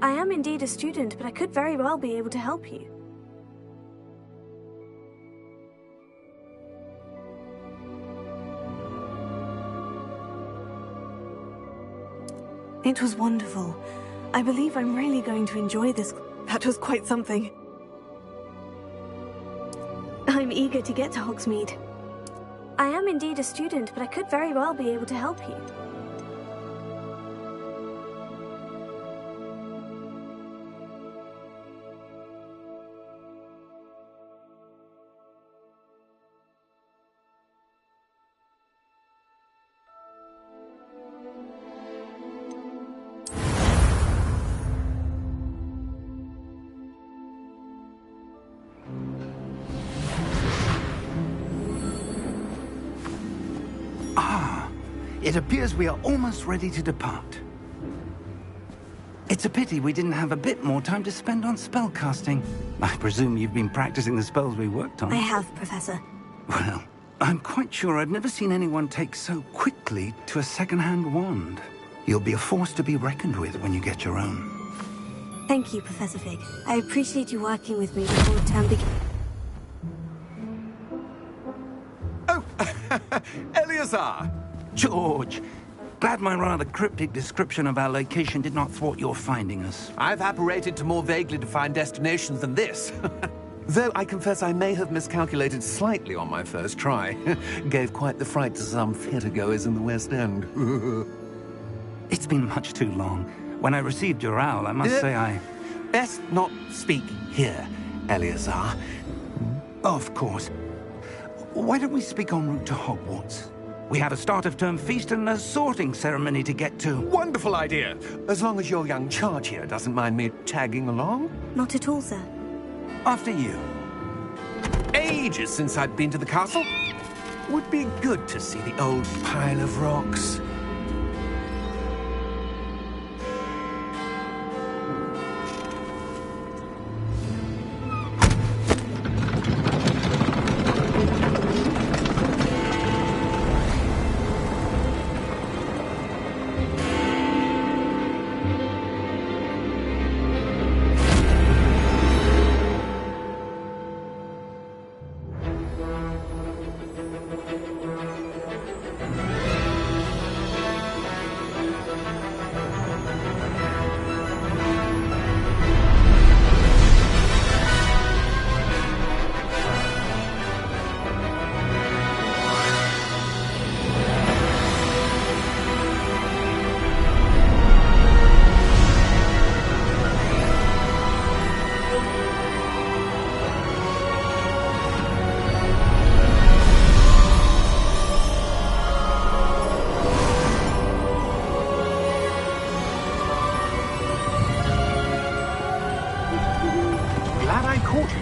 I am indeed a student, but I could very well be able to help you. It was wonderful. I believe I'm really going to enjoy this. That was quite something. I'm eager to get to Hogsmeade. I am indeed a student, but I could very well be able to help you. It appears we are almost ready to depart. It's a pity we didn't have a bit more time to spend on spellcasting. I presume you've been practicing the spells we worked on. I have, Professor. Well, I'm quite sure I've never seen anyone take so quickly to a second-hand wand. You'll be a force to be reckoned with when you get your own. Thank you, Professor Fig. I appreciate you working with me before the term begins. Oh, Eleazar! George! Glad my rather cryptic description of our location did not thwart your finding us. I've apparated to more vaguely defined destinations than this. Though I confess I may have miscalculated slightly on my first try. Gave quite the fright to some theatre-goers in the West End. It's been much too long. When I received your owl, I must say I... Best not speak here, Eleazar. Of course. Why don't we speak en route to Hogwarts? We have a start-of-term feast and a sorting ceremony to get to. Wonderful idea! As long as your young charge here doesn't mind me tagging along. Not at all, sir. After you. Ages since I'd been to the castle. Would be good to see the old pile of rocks.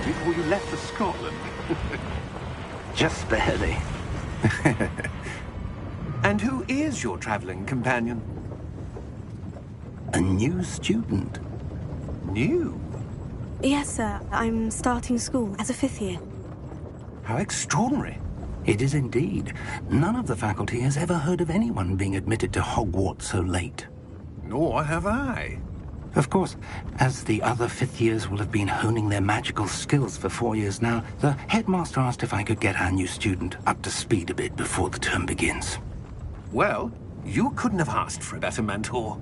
Before you left for Scotland. Just barely. And who is your traveling companion? A new student. New? Yes, sir. I'm starting school as a 5th year. How extraordinary. It is indeed. None of the faculty has ever heard of anyone being admitted to Hogwarts so late. Nor have I. Of course, as the other 5th years will have been honing their magical skills for 4 years now, the headmaster asked if I could get our new student up to speed a bit before the term begins. Well, you couldn't have asked for a better mentor.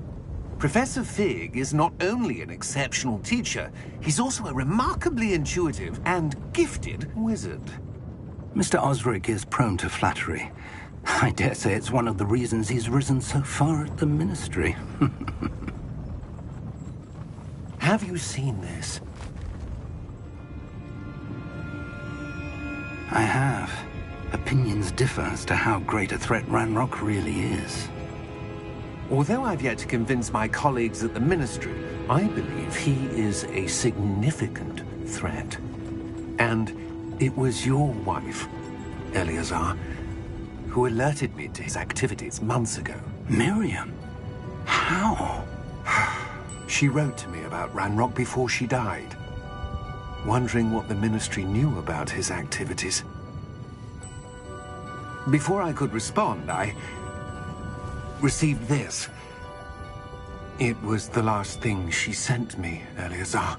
Professor Fig is not only an exceptional teacher, he's also a remarkably intuitive and gifted wizard. Mr. Osric is prone to flattery. I dare say it's one of the reasons he's risen so far at the Ministry. Have you seen this? I have. Opinions differ as to how great a threat Ranrock really is. Although I've yet to convince my colleagues at the Ministry, I believe he is a significant threat. And it was your wife, Eleazar, who alerted me to his activities months ago. Miriam? How? She wrote to me about Ranrock before she died, wondering what the Ministry knew about his activities. Before I could respond, I received this. It was the last thing she sent me, Eleazar.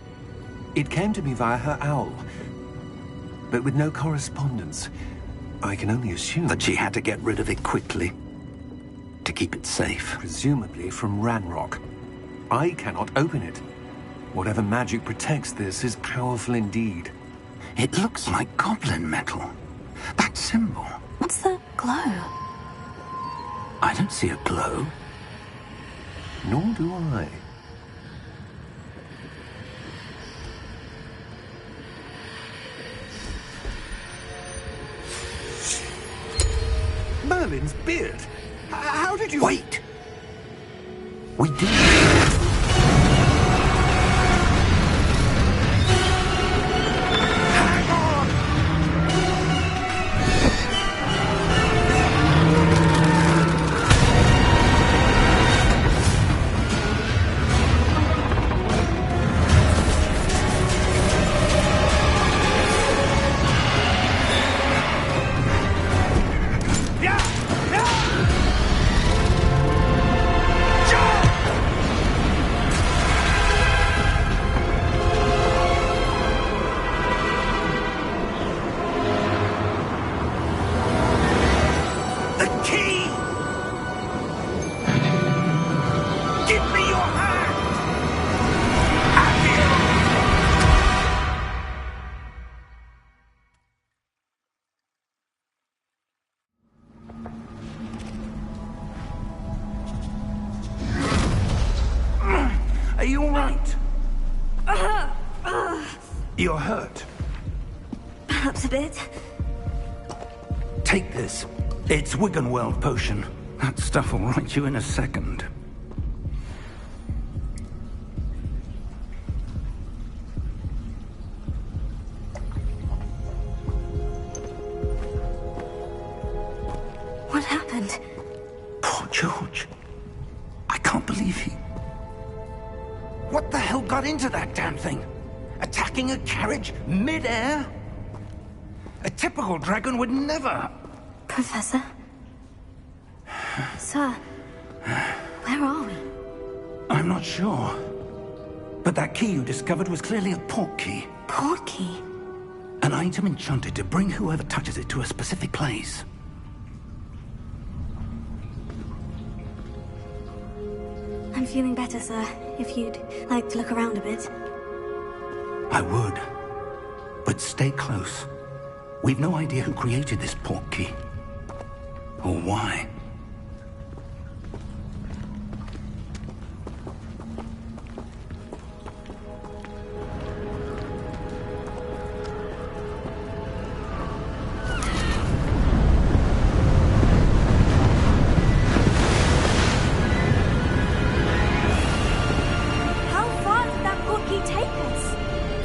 It came to me via her owl, but with no correspondence. I can only assume that she had to get rid of it quickly to keep it safe. Presumably from Ranrock. I cannot open it. Whatever magic protects this is powerful indeed. It looks like goblin metal. That symbol. What's that glow? I don't see a glow. Nor do I. Merlin's beard. How did you... Wait! We did... Are you all right? You're hurt. Perhaps a bit. Take this. It's Wiggenweld potion. That stuff will right you in a second. What happened? Poor George. I can't believe he... What the hell got into that damn thing? Attacking a carriage mid-air? A typical dragon would never... Professor? Sir, where are we? I'm not sure. But that key you discovered was clearly a port key. Port key? An item enchanted to bring whoever touches it to a specific place. I'm feeling better, sir. If you'd like to look around a bit. I would. But stay close. We've no idea who created this port key. Or why.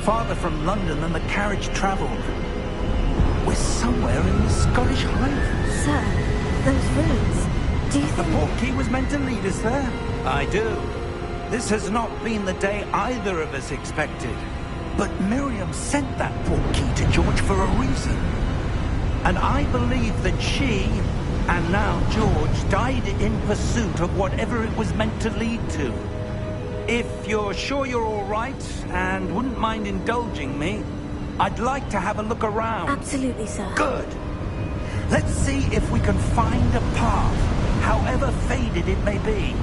Farther from London than the carriage travelled. We're somewhere in the Scottish Highlands. Sir, those ruins. Do you think... The port key was meant to lead us there? I do. This has not been the day either of us expected. But Miriam sent that port key to George for a reason. And I believe that she, and now George, died in pursuit of whatever it was meant to lead to. If you're sure you're all right, and wouldn't mind indulging me, I'd like to have a look around. Absolutely, sir. Good. Let's see if we can find a path, however faded it may be.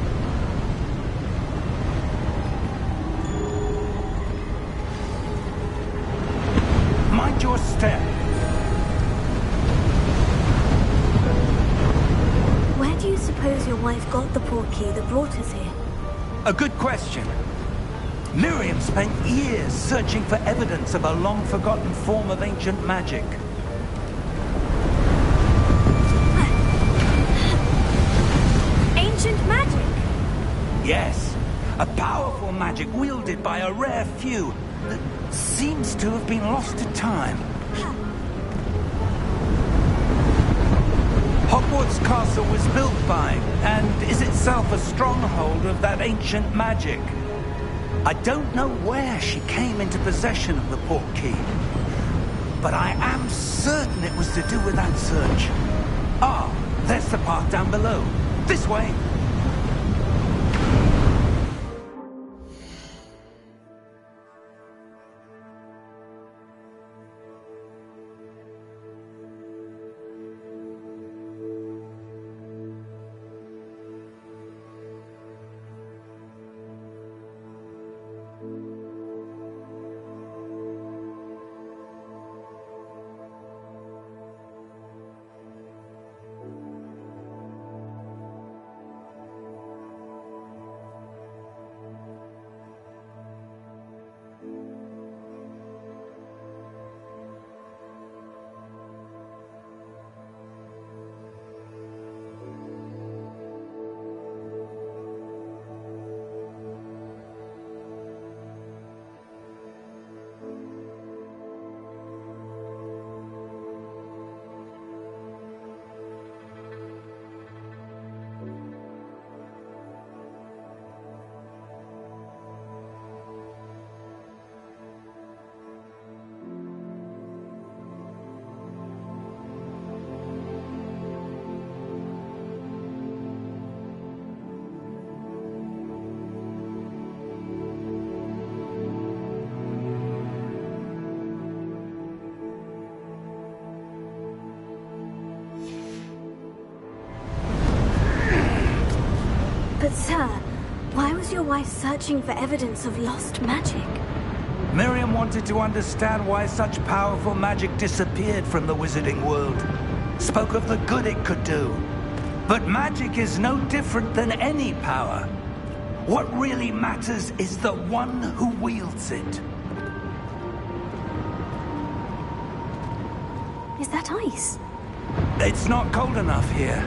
Mind your step. Where do you suppose your wife got the port key that brought us here? A good question. Miriam spent years searching for evidence of a long-forgotten form of ancient magic. Ancient magic? Yes. A powerful magic wielded by a rare few that seems to have been lost to time. Hogwarts Castle was built by, and is itself a stronghold of that ancient magic. I don't know where she came into possession of the port key, but I am certain it was to do with that search. Ah, there's the path down below. This way. But sir, why was your wife searching for evidence of lost magic? Miriam wanted to understand why such powerful magic disappeared from the wizarding world. Spoke of the good it could do. But magic is no different than any power. What really matters is the one who wields it. Is that ice? It's not cold enough here.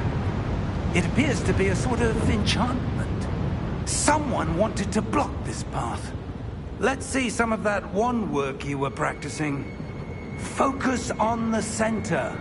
It appears to be a sort of enchantment. Someone wanted to block this path. Let's see some of that wand work you were practicing. Focus on the center.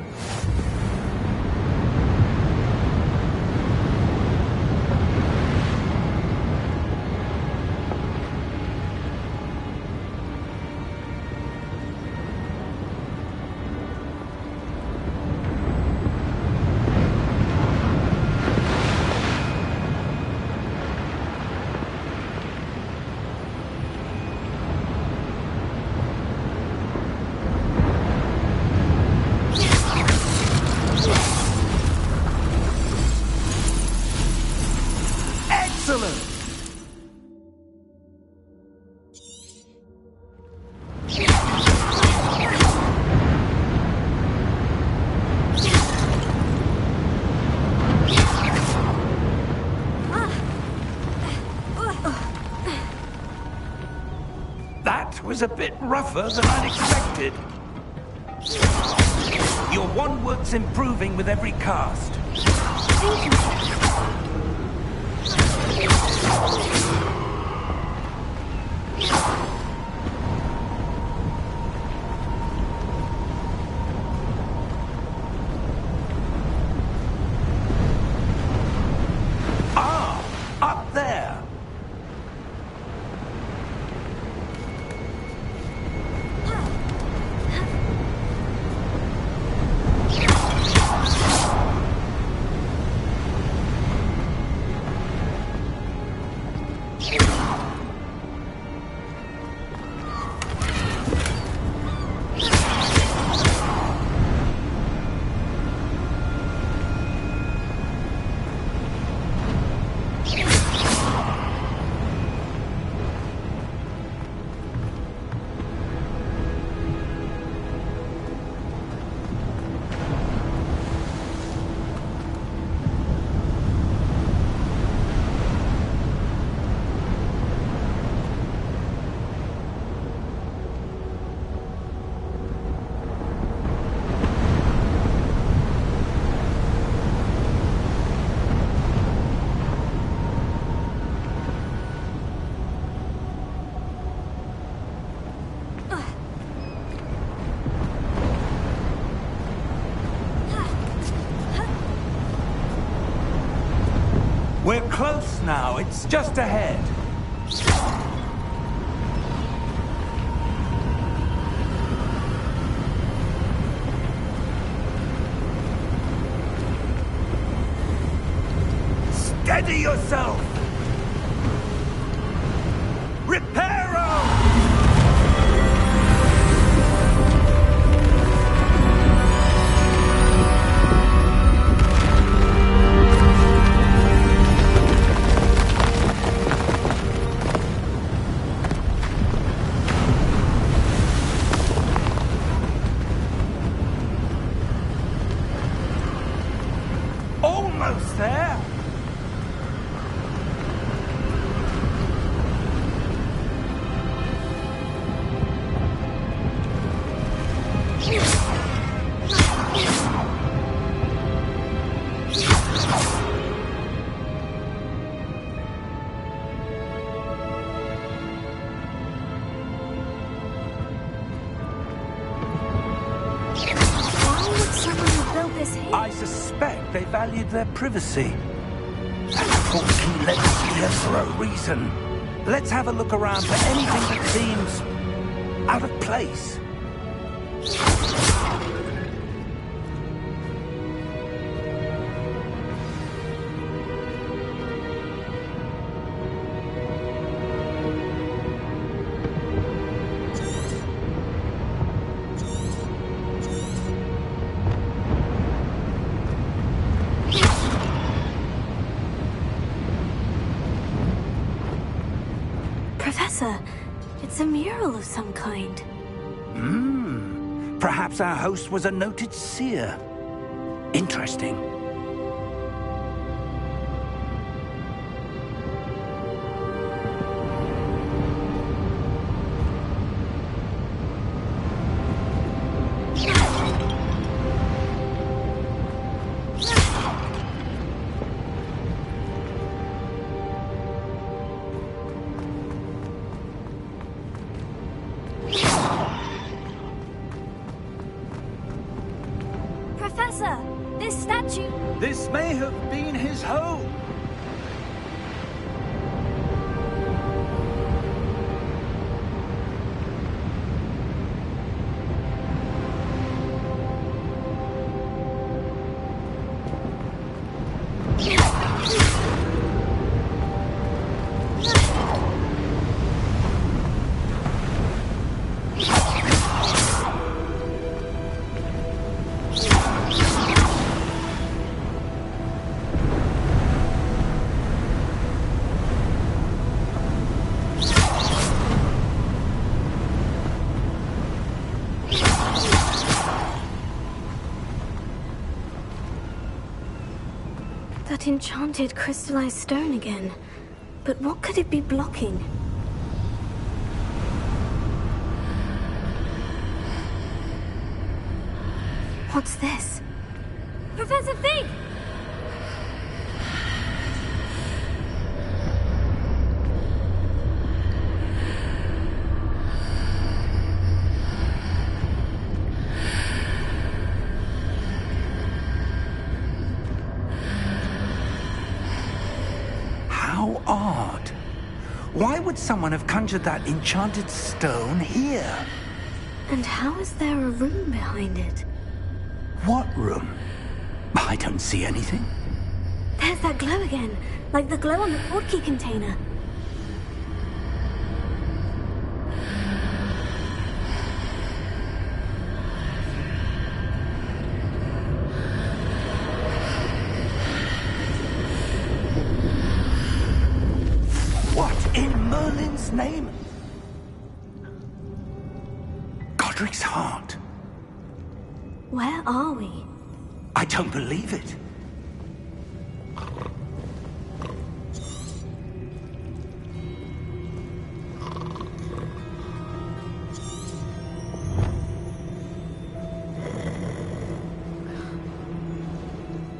Was a bit rougher than I'd expected. Your wand work's improving with every cast. Thank you. Up there! We're close now. It's just ahead. Steady yourself! Reparo! Almost there! I suspect they valued their privacy. That portkey led us here for a reason. Let's have a look around for anything that seems out of place. Professor, it's a mural of some kind. Perhaps our host was a noted seer. Interesting. Professor, this statue... This may have been his home. That enchanted crystallized stone again. But what could it be blocking? What's this? Professor Fig! How odd. Why would someone have conjured that enchanted stone here? And how is there a room behind it? What room? I don't see anything. There's that glow again, like the glow on the portkey container. What in Merlin's name? Godric's heart. Where are we? I don't believe it.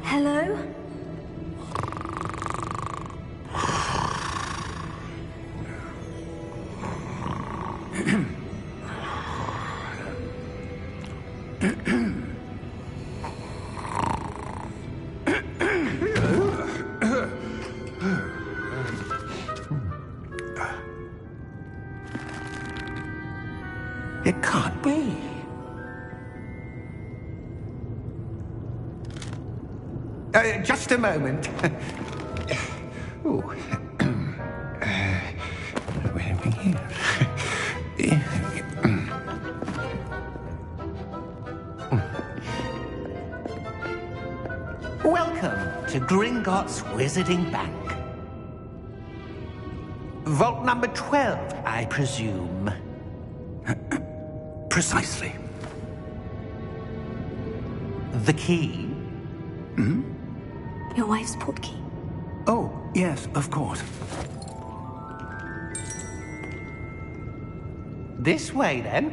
Hello? It can't be. Just a moment. Oh. Where are we here? Welcome to Gringotts Wizarding Bank. Vault number 12, I presume. Precisely. The key? Your wife's portkey. Oh, yes, of course. This way, then.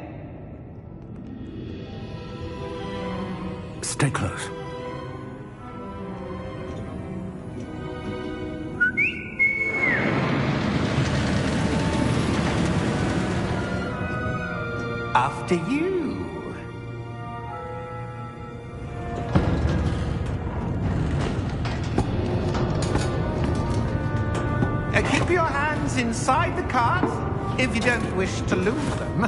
Stay close. After you. Keep your hands inside the cards if you don't wish to lose them. How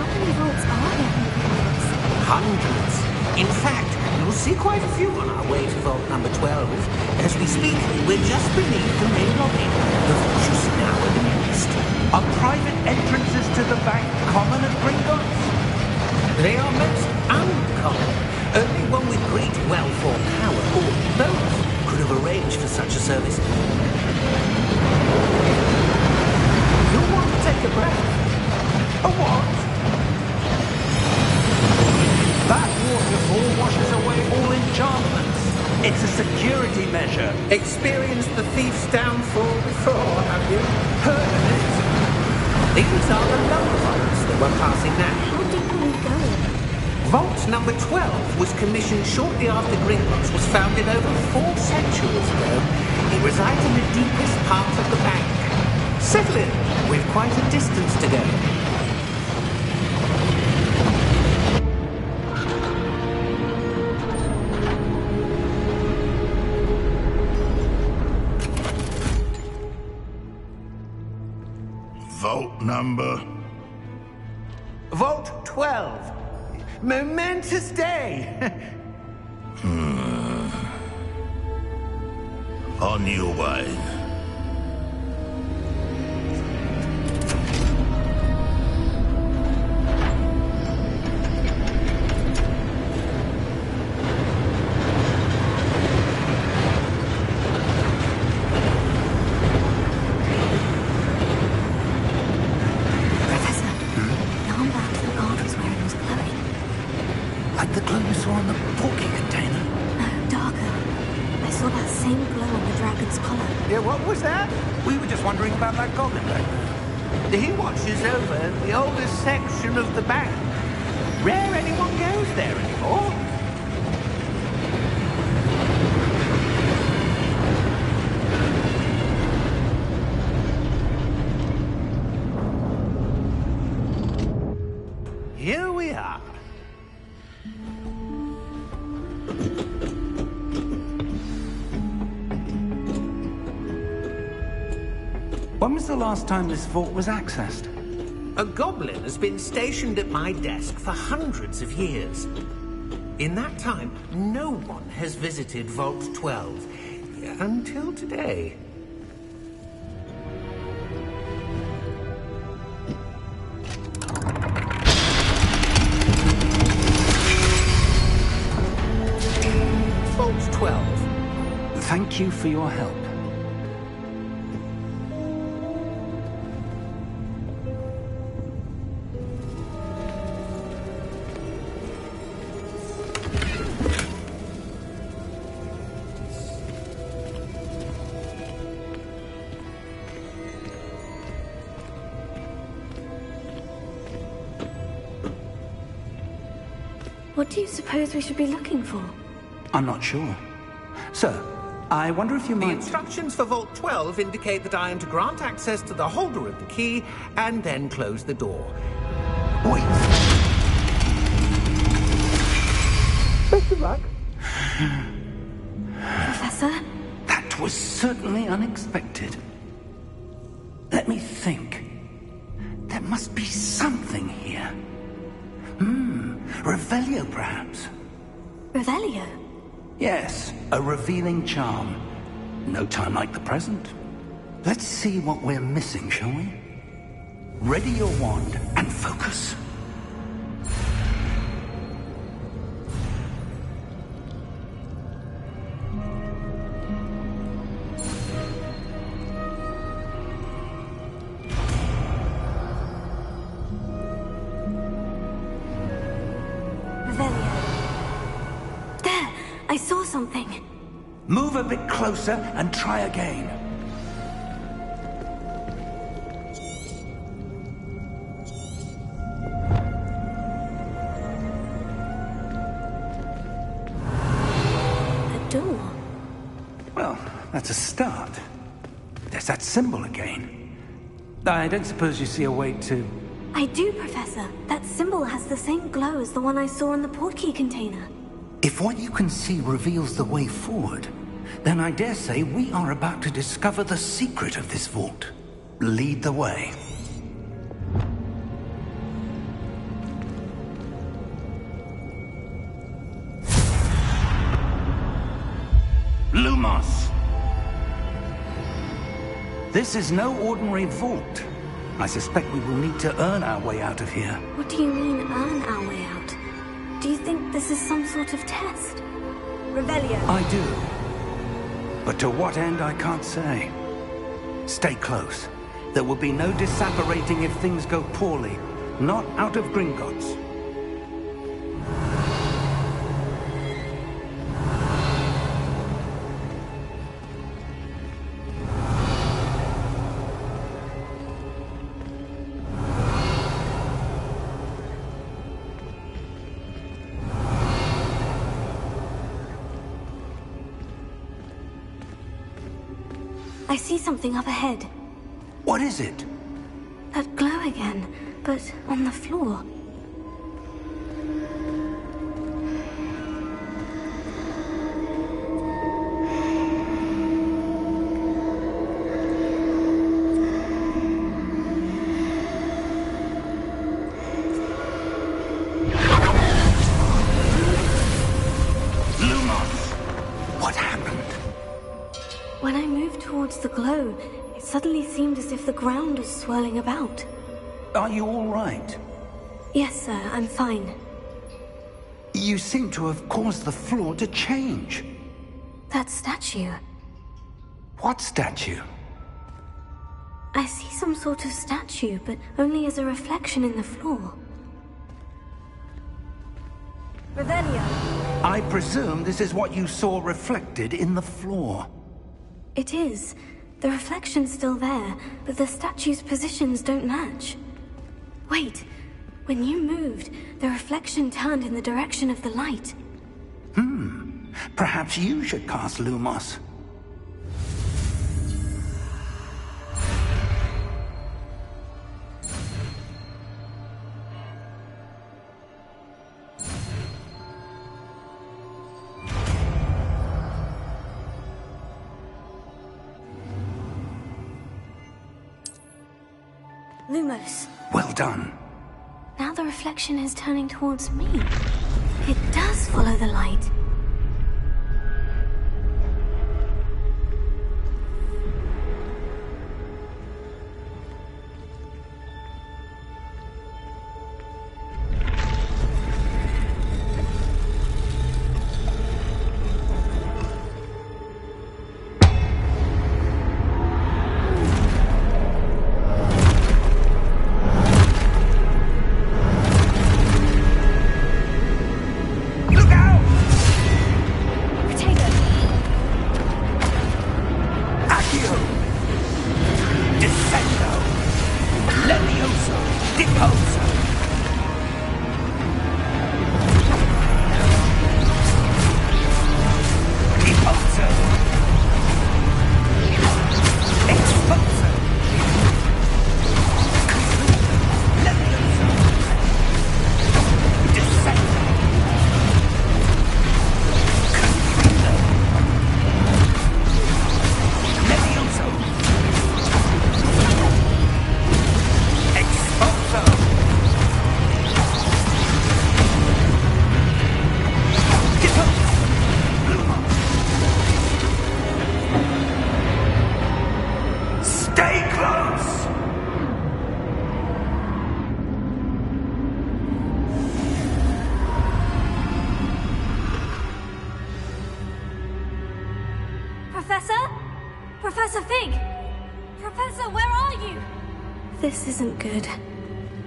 many vaults are there in Hogwarts? Hundreds. In fact, you'll see quite a few on our way to vault number 12. As we speak, we're just beneath the main lobby. The vault you see now in the midst. Our private entrances to the bank common at Gringotts? They are most uncommon. Only one with great wealth or power, or both, could have arranged for such a service. You'll want to take a breath. A what? That waterfall washes away all enchantments. It's a security measure. Experienced the thief's downfall before, have you? Heard of it? These are the lower vaults that we're passing now. How deep are we going? Vault number 12 was commissioned shortly after Gringotts was founded over 4 centuries ago. It resides in the deepest part of the bank. Settle in. We've quite a distance to go. Vault number? Vault 12. Momentous day. On your way. Like the glow you saw on the porky container? No, darker. I saw that same glow on the dragon's collar. Yeah, what was that? We were just wondering about that goblin back there. He watches over the oldest section of the bank. Rare anyone goes there anymore. Here we are. When was the last time this vault was accessed? A goblin has been stationed at my desk for hundreds of years. In that time, no one has visited Vault 12 until today. Vault 12. Thank you for your help. What do you suppose we should be looking for? I'm not sure. Sir, I wonder if you The might... instructions for Vault 12 indicate that I am to grant access to the holder of the key and then close the door. Wait. Best of luck. Professor? That was certainly unexpected. Let me think. There must be something here. Revelio, perhaps? Revelio? Yes, a revealing charm. No time like the present. Let's see what we're missing, shall we? Ready your wand and focus. I saw something. Move a bit closer and try again. A door. Well, that's a start. There's that symbol again. I don't suppose you see a way to... I do, Professor. That symbol has the same glow as the one I saw in the portkey container. If what you can see reveals the way forward, then I dare say we are about to discover the secret of this vault. Lead the way. Lumos! This is no ordinary vault. I suspect we will need to earn our way out of here. What do you mean, earn our way out? Do you think this is some sort of test? Revelio. I do. But to what end, I can't say. Stay close. There will be no disapparating if things go poorly. Not out of Gringotts. I see something up ahead. What is it? That glow again, but on the floor. When I moved towards the glow, it suddenly seemed as if the ground was swirling about. Are you all right? Yes, sir, I'm fine. You seem to have caused the floor to change. That statue. What statue? I see some sort of statue, but only as a reflection in the floor. Revelio. I presume this is what you saw reflected in the floor. It is. The reflection's still there, but the statue's positions don't match. Wait. When you moved, the reflection turned in the direction of the light. Perhaps you should cast Lumos. Lumos. Well done. Now the reflection is turning towards me. It does follow the light. This isn't good.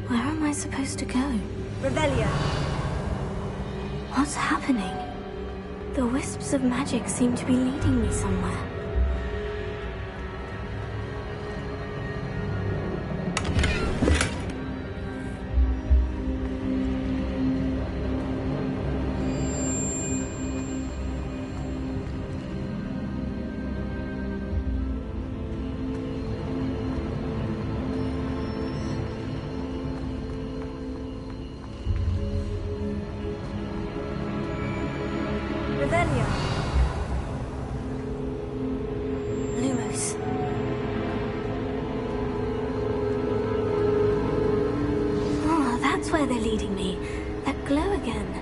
Where am I supposed to go? Revelio. What's happening? The wisps of magic seem to be leading me somewhere. Revelio. Lumos. Oh, that's where they're leading me. That glow again.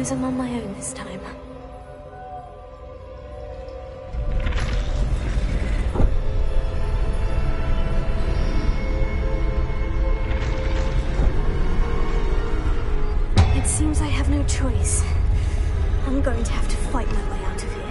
means I'm on my own this time. It seems I have no choice. I'm going to have to fight my way out of here.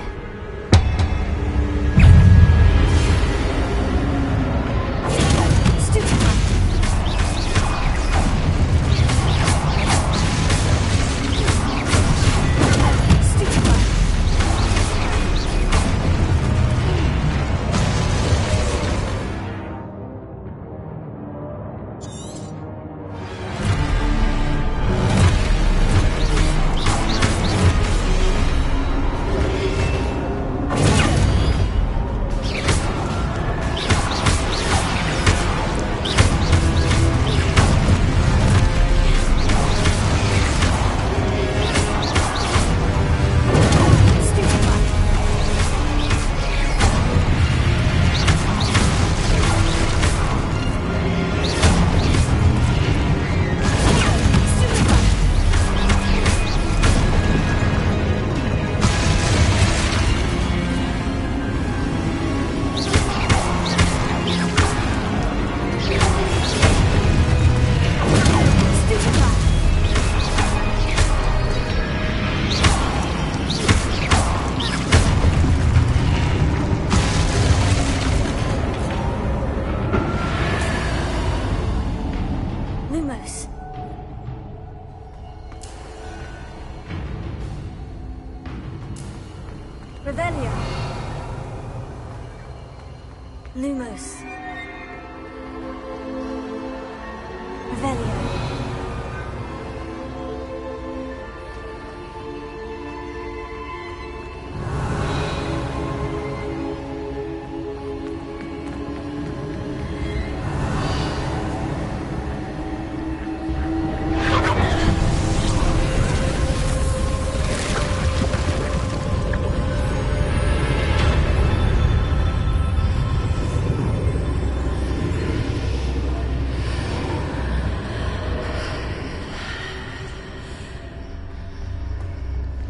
Revelio. Lumos. Revelio.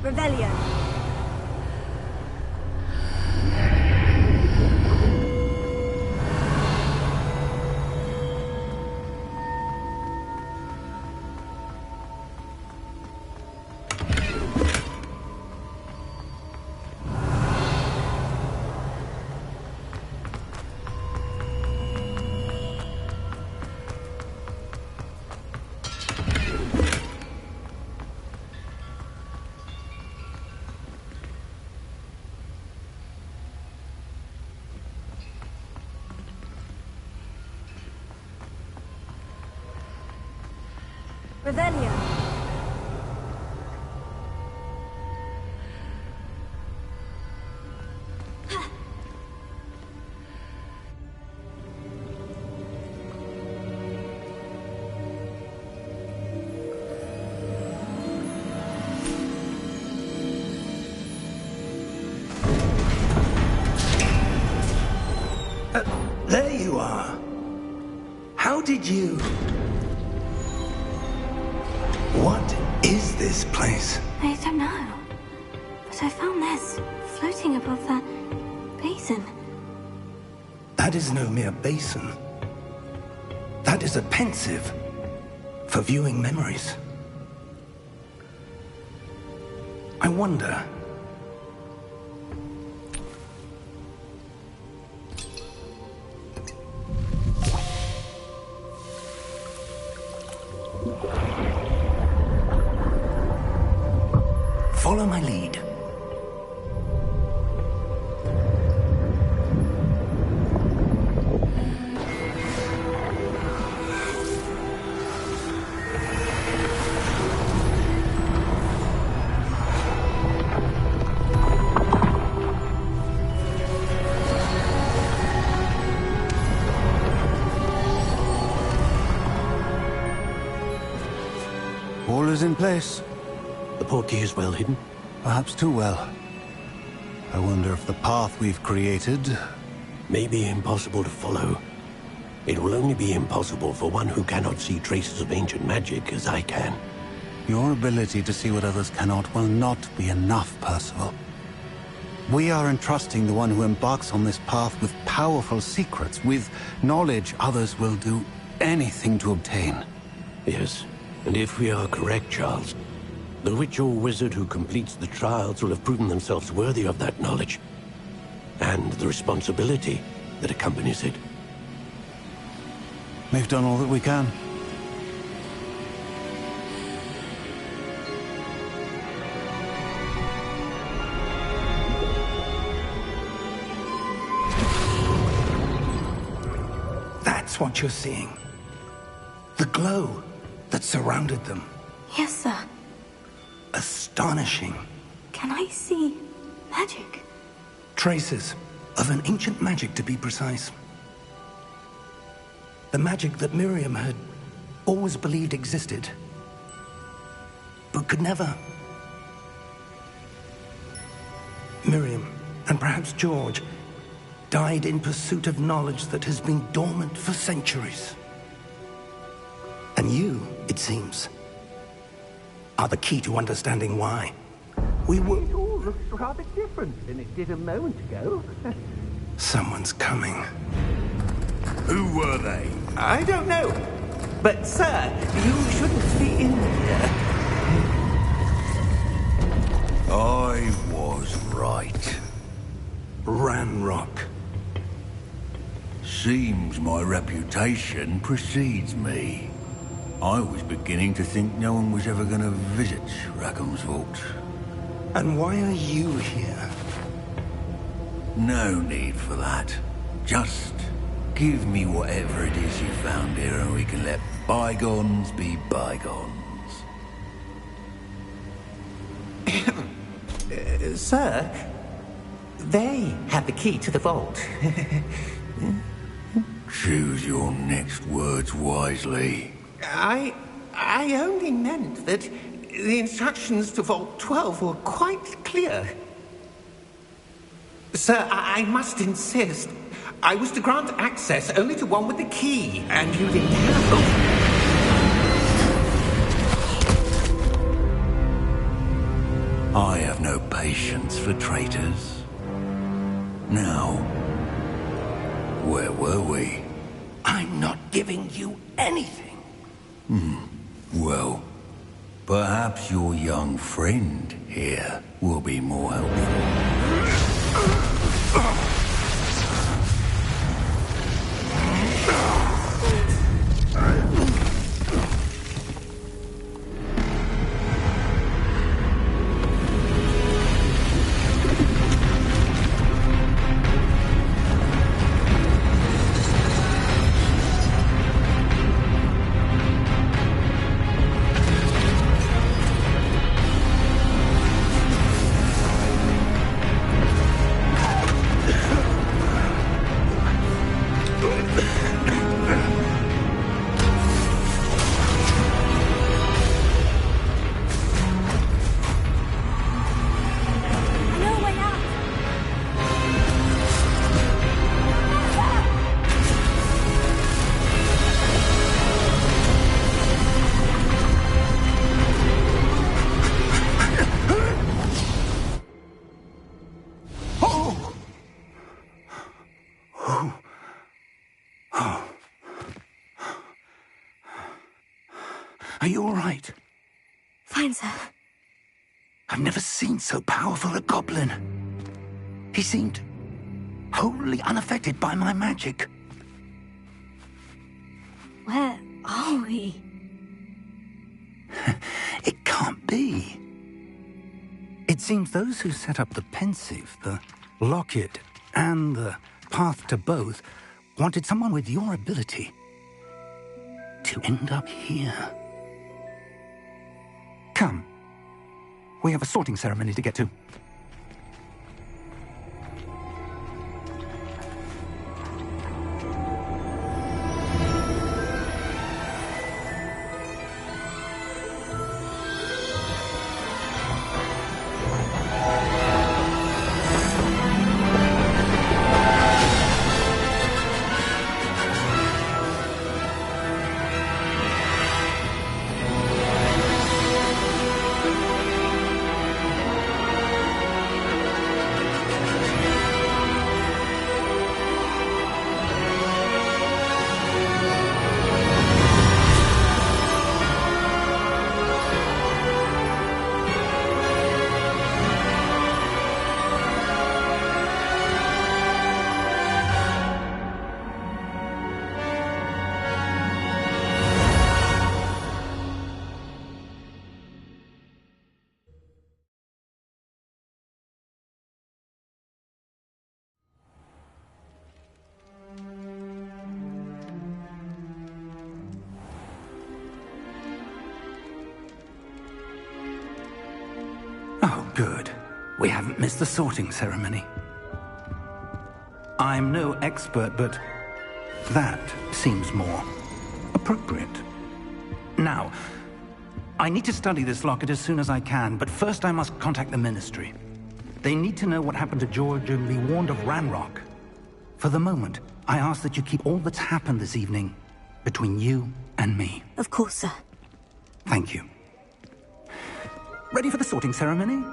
Revelio. Revelio. There you are. How did you... What is this place? I don't know. But I found this floating above that basin. That is no mere basin. That is a pensive for viewing memories. I wonder... Follow my lead. All is in place. The portkey is well hidden. Perhaps too well. I wonder if the path we've created... May be impossible to follow. It will only be impossible for one who cannot see traces of ancient magic as I can. Your ability to see what others cannot will not be enough, Percival. We are entrusting the one who embarks on this path with powerful secrets, with knowledge others will do anything to obtain. Yes, and if we are correct, Charles, the witch or wizard who completes the trials will have proven themselves worthy of that knowledge, and the responsibility that accompanies it. We've done all that we can. That's what you're seeing. The glow that surrounded them. Yes, sir. Astonishing. Can I see magic? Traces of an ancient magic, to be precise. The magic that Miriam had always believed existed, but could never. Miriam, and perhaps George, died in pursuit of knowledge that has been dormant for centuries. And you, it seems, are the key to understanding why. We were... It all looks rather different than it did a moment ago. Someone's coming. Who were they? I don't know. But, sir, you shouldn't be in here. I was right. Ranrock. Seems my reputation precedes me. I was beginning to think no one was ever going to visit Rackham's vault. And why are you here? No need for that. Just give me whatever it is you found here and we can let bygones be bygones. Sir, they have the key to the vault. Choose your next words wisely. I only meant that the instructions to Vault 12 were quite clear. Sir, I must insist. I was to grant access only to one with the key, and you didn't have. I have no patience for traitors. Now, where were we? I'm not giving you anything. Well, perhaps your young friend here will be more helpful. Are you all right? Fine, sir. I've never seen so powerful a goblin. He seemed wholly unaffected by my magic. Where are we? It can't be. It seems those who set up the pensive, the locket, and the path to both wanted someone with your ability to end up here. Come. We have a sorting ceremony to get to. We haven't missed the sorting ceremony. I'm no expert, but that seems more appropriate. Now, I need to study this locket as soon as I can, but first I must contact the Ministry. They need to know what happened to George and be warned of Ranrock. For the moment, I ask that you keep all that's happened this evening between you and me. Of course, sir. Thank you. Ready for the sorting ceremony?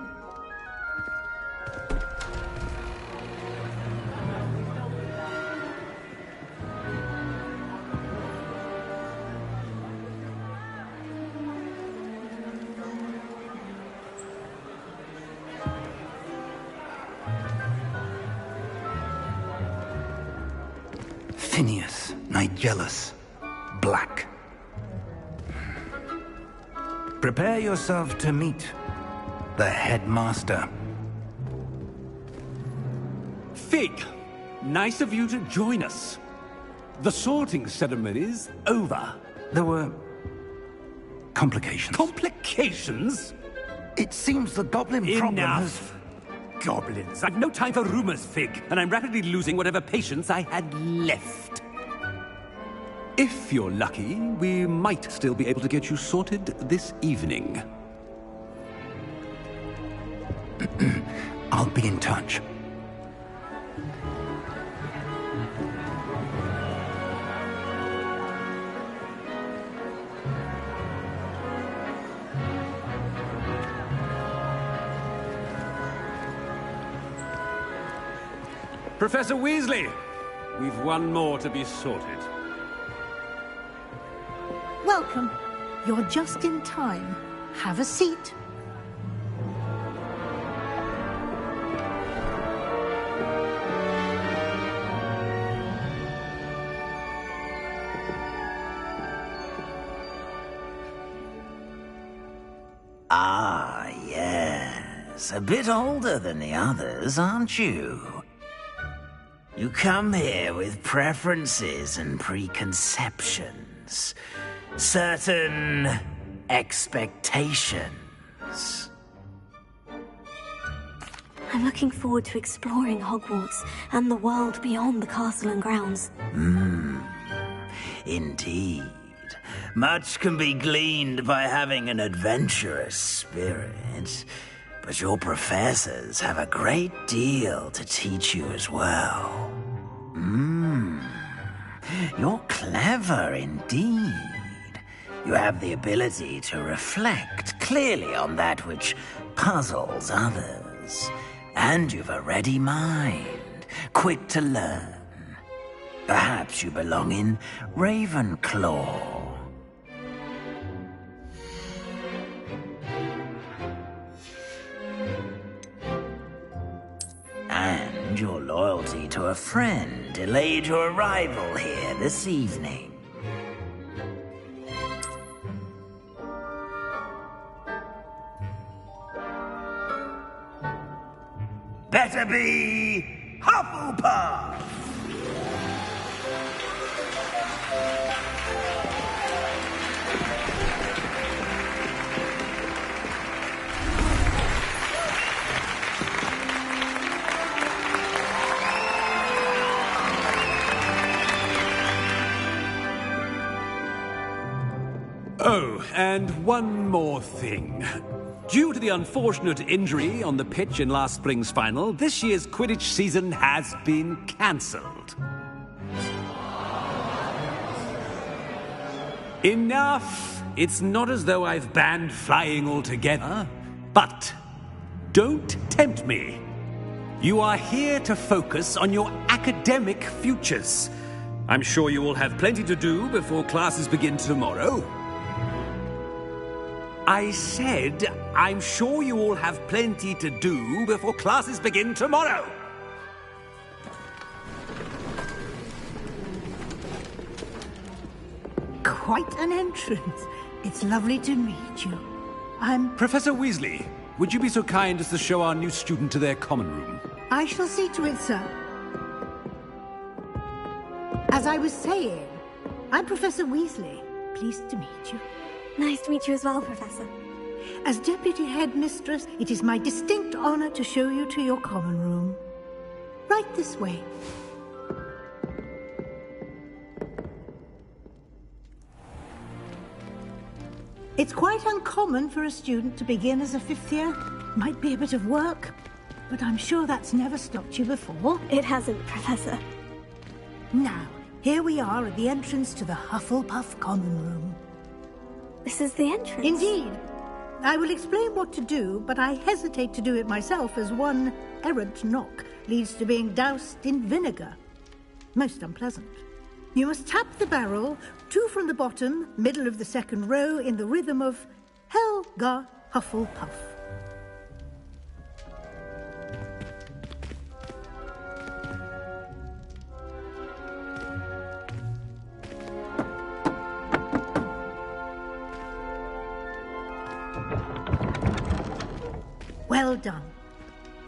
Phineas, Nigellus, Black. Prepare yourself to meet the headmaster. Fig, nice of you to join us. The sorting ceremony's over. There were complications. Complications? It seems the goblin problem has... Enough! Goblins. I've no time for rumors, Fig, and I'm rapidly losing whatever patience I had left. If you're lucky, we might still be able to get you sorted this evening. I'll be in touch. Professor Weasley, we've one more to be sorted. Welcome. You're just in time. Have a seat. Ah, yes. A bit older than the others, aren't you? You come here with preferences and preconceptions. Certain expectations. I'm looking forward to exploring Hogwarts and the world beyond the castle and grounds. Indeed. Much can be gleaned by having an adventurous spirit, but your professors have a great deal to teach you as well. You're clever indeed. You have the ability to reflect clearly on that which puzzles others. And you've a ready mind, quick to learn. Perhaps you belong in Ravenclaw. And your loyalty to a friend delayed your arrival here this evening. Better be Hufflepuff! Oh, and one more thing. Due to the unfortunate injury on the pitch in last spring's final, this year's Quidditch season has been cancelled. Enough! It's not as though I've banned flying altogether. But don't tempt me. You are here to focus on your academic futures. I'm sure you will have plenty to do before classes begin tomorrow. I said, I'm sure you all have plenty to do before classes begin tomorrow. Quite an entrance. It's lovely to meet you. I'm... Professor Weasley, would you be so kind as to show our new student to their common room? I shall see to it, sir. As I was saying, I'm Professor Weasley. Pleased to meet you. Nice to meet you as well, Professor. As Deputy Headmistress, it is my distinct honor to show you to your common room. Right this way. It's quite uncommon for a student to begin as a fifth year. Might be a bit of work, but I'm sure that's never stopped you before. It hasn't, Professor. Now, here we are at the entrance to the Hufflepuff Common Room. This is the entrance? Indeed. I will explain what to do, but I hesitate to do it myself as one errant knock leads to being doused in vinegar. Most unpleasant. You must tap the barrel, 2 from the bottom, middle of the second row, in the rhythm of Helga Hufflepuff. Well done.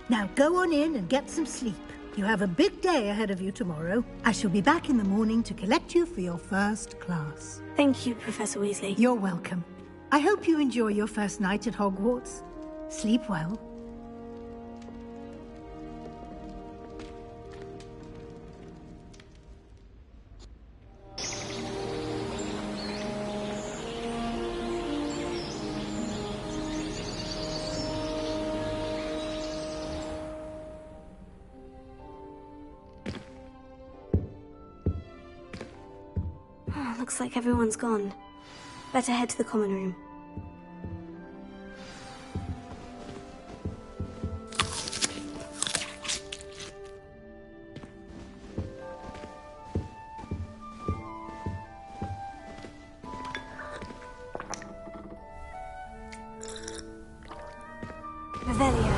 Now go on in and get some sleep. You have a big day ahead of you tomorrow. I shall be back in the morning to collect you for your first class. Thank you, Professor Weasley. You're welcome. I hope you enjoy your first night at Hogwarts. Sleep well. Looks like everyone's gone. Better head to the common room. Revelio.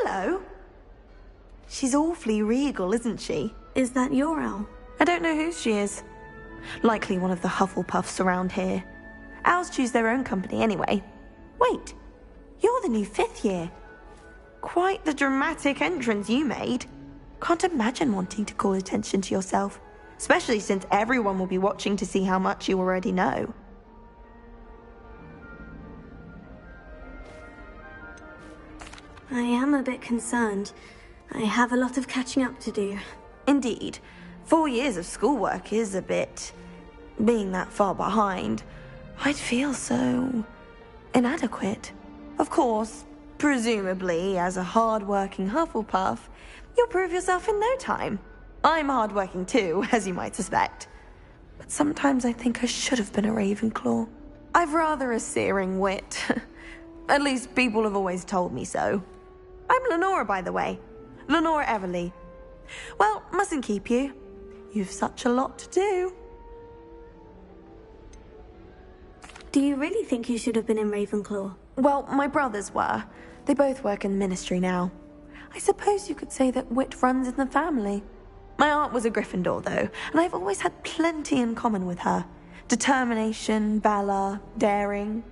Hello. She's awfully regal, isn't she? Is that your owl? I don't know who she is. Likely one of the Hufflepuffs around here. Owls choose their own company anyway. Wait, you're the new 5th year. Quite the dramatic entrance you made. Can't imagine wanting to call attention to yourself, especially since everyone will be watching to see how much you already know. I am a bit concerned. I have a lot of catching up to do. Indeed. 4 years of schoolwork is a bit... being that far behind, I'd feel so... inadequate. Of course, presumably, as a hard-working Hufflepuff, you'll prove yourself in no time. I'm hard-working too, as you might suspect. But sometimes I think I should have been a Ravenclaw. I've rather a searing wit. At least people have always told me so. I'm Lenora, by the way. Lenora Everly. Well, mustn't keep you. You've such a lot to do. Do you really think you should have been in Ravenclaw? Well, my brothers were. They both work in the Ministry now. I suppose you could say that wit runs in the family. My aunt was a Gryffindor, though, and I've always had plenty in common with her. Determination, valor, daring.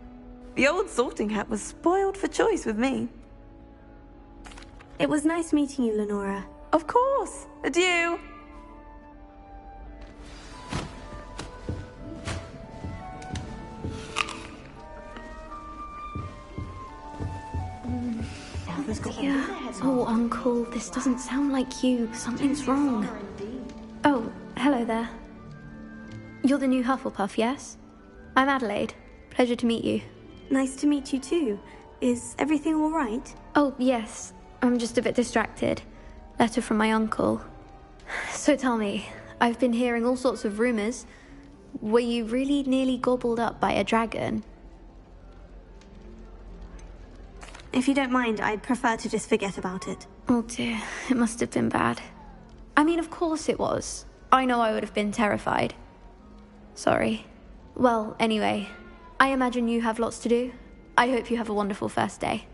The old sorting hat was spoiled for choice with me. It was nice meeting you, Lenora. Of course. Adieu. Oh, Uncle, this doesn't sound like you. Something's wrong. Oh, hello there. You're the new Hufflepuff, yes? I'm Adelaide. Pleasure to meet you. Nice to meet you too. Is everything all right? Oh, yes. I'm just a bit distracted. Letter from my uncle. So tell me, I've been hearing all sorts of rumors. Were you really nearly gobbled up by a dragon? If you don't mind, I'd prefer to just forget about it. Oh dear, it must have been bad. I mean, of course it was. I know I would have been terrified. Sorry. Well, anyway, I imagine you have lots to do. I hope you have a wonderful first day.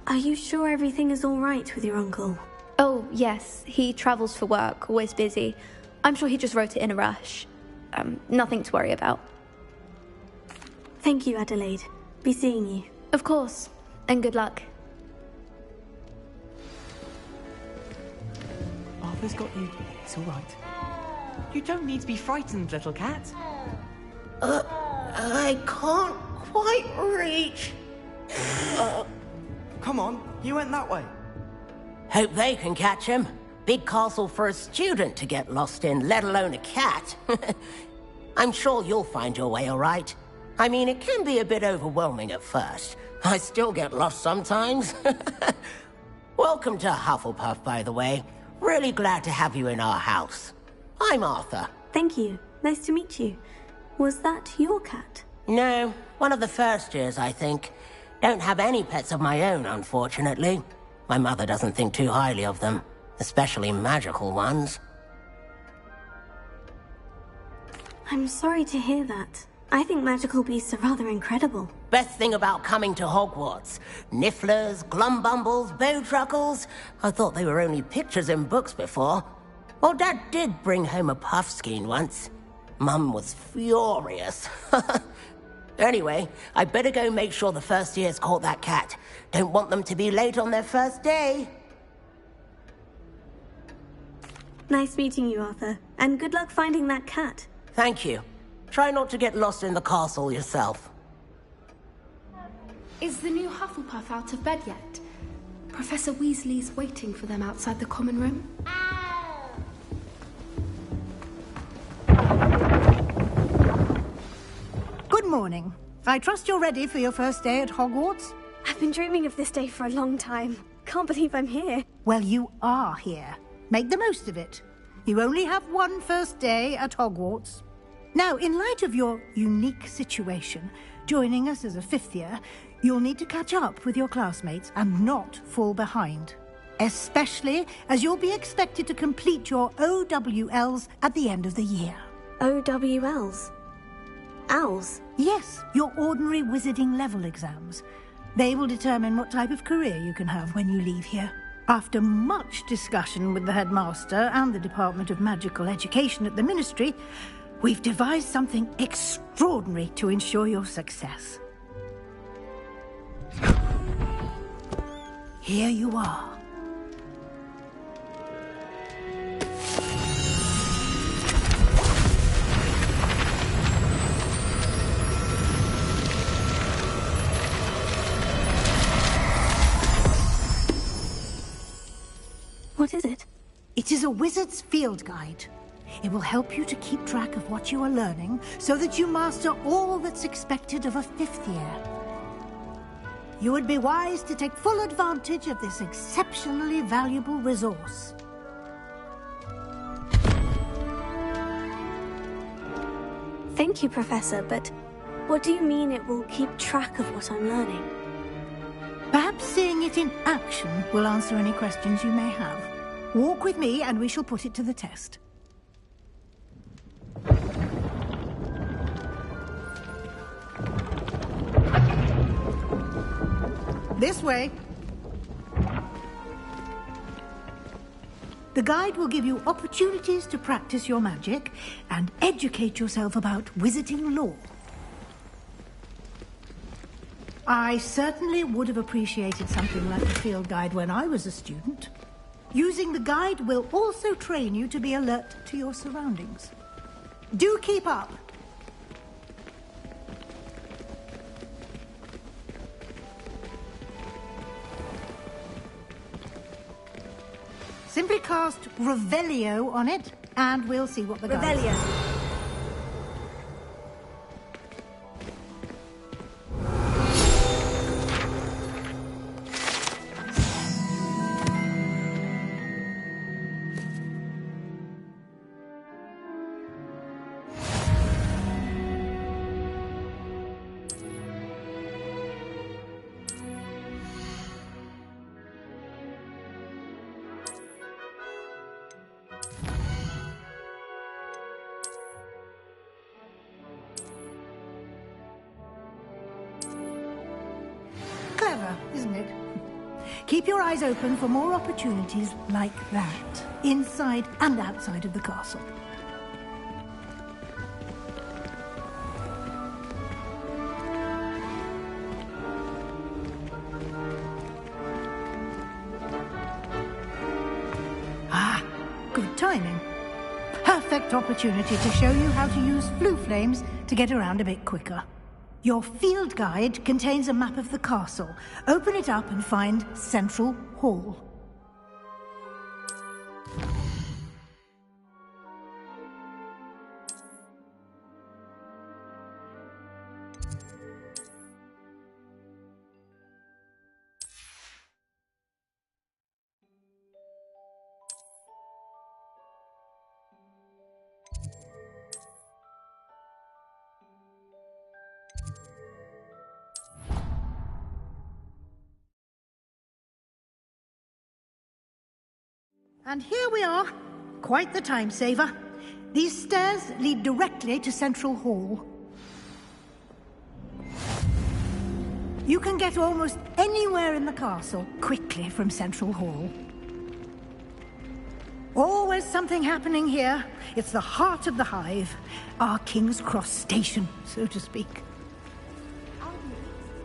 Are you sure everything is all right with your uncle? Oh, yes. He travels for work, always busy. I'm sure he just wrote it in a rush. Nothing to worry about. Thank you, Adelaide. Be seeing you. Of course. And good luck. Arthur's got you. It's all right. You don't need to be frightened, little cat. I can't quite reach. Come on, you went that way. Hope they can catch him. Big castle for a student to get lost in, let alone a cat. I'm sure you'll find your way all right. I mean, it can be a bit overwhelming at first. I still get lost sometimes. Welcome to Hufflepuff, by the way. Really glad to have you in our house. I'm Arthur. Thank you. Nice to meet you. Was that your cat? No, one of the first years, I think. Don't have any pets of my own, unfortunately. My mother doesn't think too highly of them, especially magical ones. I'm sorry to hear that. I think magical beasts are rather incredible. Best thing about coming to Hogwarts. Nifflers, Glumbumbles, Bowtruckles. I thought they were only pictures in books before. Well, Dad did bring home a Puffskein once. Mum was furious. Anyway, I better go make sure the first years caught that cat. Don't want them to be late on their first day. Nice meeting you, Arthur. And good luck finding that cat. Thank you. Try not to get lost in the castle yourself. Is the new Hufflepuff out of bed yet? Professor Weasley's waiting for them outside the common room. Good morning. I trust you're ready for your first day at Hogwarts? I've been dreaming of this day for a long time. Can't believe I'm here. Well, you are here. Make the most of it. You only have one first day at Hogwarts. Now, in light of your unique situation, joining us as a fifth year, you'll need to catch up with your classmates and not fall behind. Especially as you'll be expected to complete your OWLs at the end of the year. OWLs? Owls? Yes, your ordinary wizarding level exams. They will determine what type of career you can have when you leave here. After much discussion with the headmaster and the Department of Magical Education at the Ministry, we've devised something extraordinary to ensure your success. Here you are. What is it? It is a wizard's field guide. It will help you to keep track of what you are learning so that you master all that's expected of a fifth year. You would be wise to take full advantage of this exceptionally valuable resource. Thank you, Professor, but what do you mean it will keep track of what I'm learning? Perhaps seeing it in action will answer any questions you may have. Walk with me and we shall put it to the test. This way. The guide will give you opportunities to practice your magic and educate yourself about wizarding lore. I certainly would have appreciated something like a field guide when I was a student. Using the guide will also train you to be alert to your surroundings. Do keep up! Simply cast Revelio on it, and we'll see what the guide says. Revelio. Clever, isn't it? Keep your eyes open for more opportunities like that, inside and outside of the castle. Ah, good timing. Perfect opportunity to show you how to use flue flames to get around a bit quicker. Your field guide contains a map of the castle. Open it up and find Central Hall. And here we are. Quite the time saver. These stairs lead directly to Central Hall. You can get almost anywhere in the castle quickly from Central Hall. Always something happening here. It's the heart of the hive. Our King's Cross station, so to speak.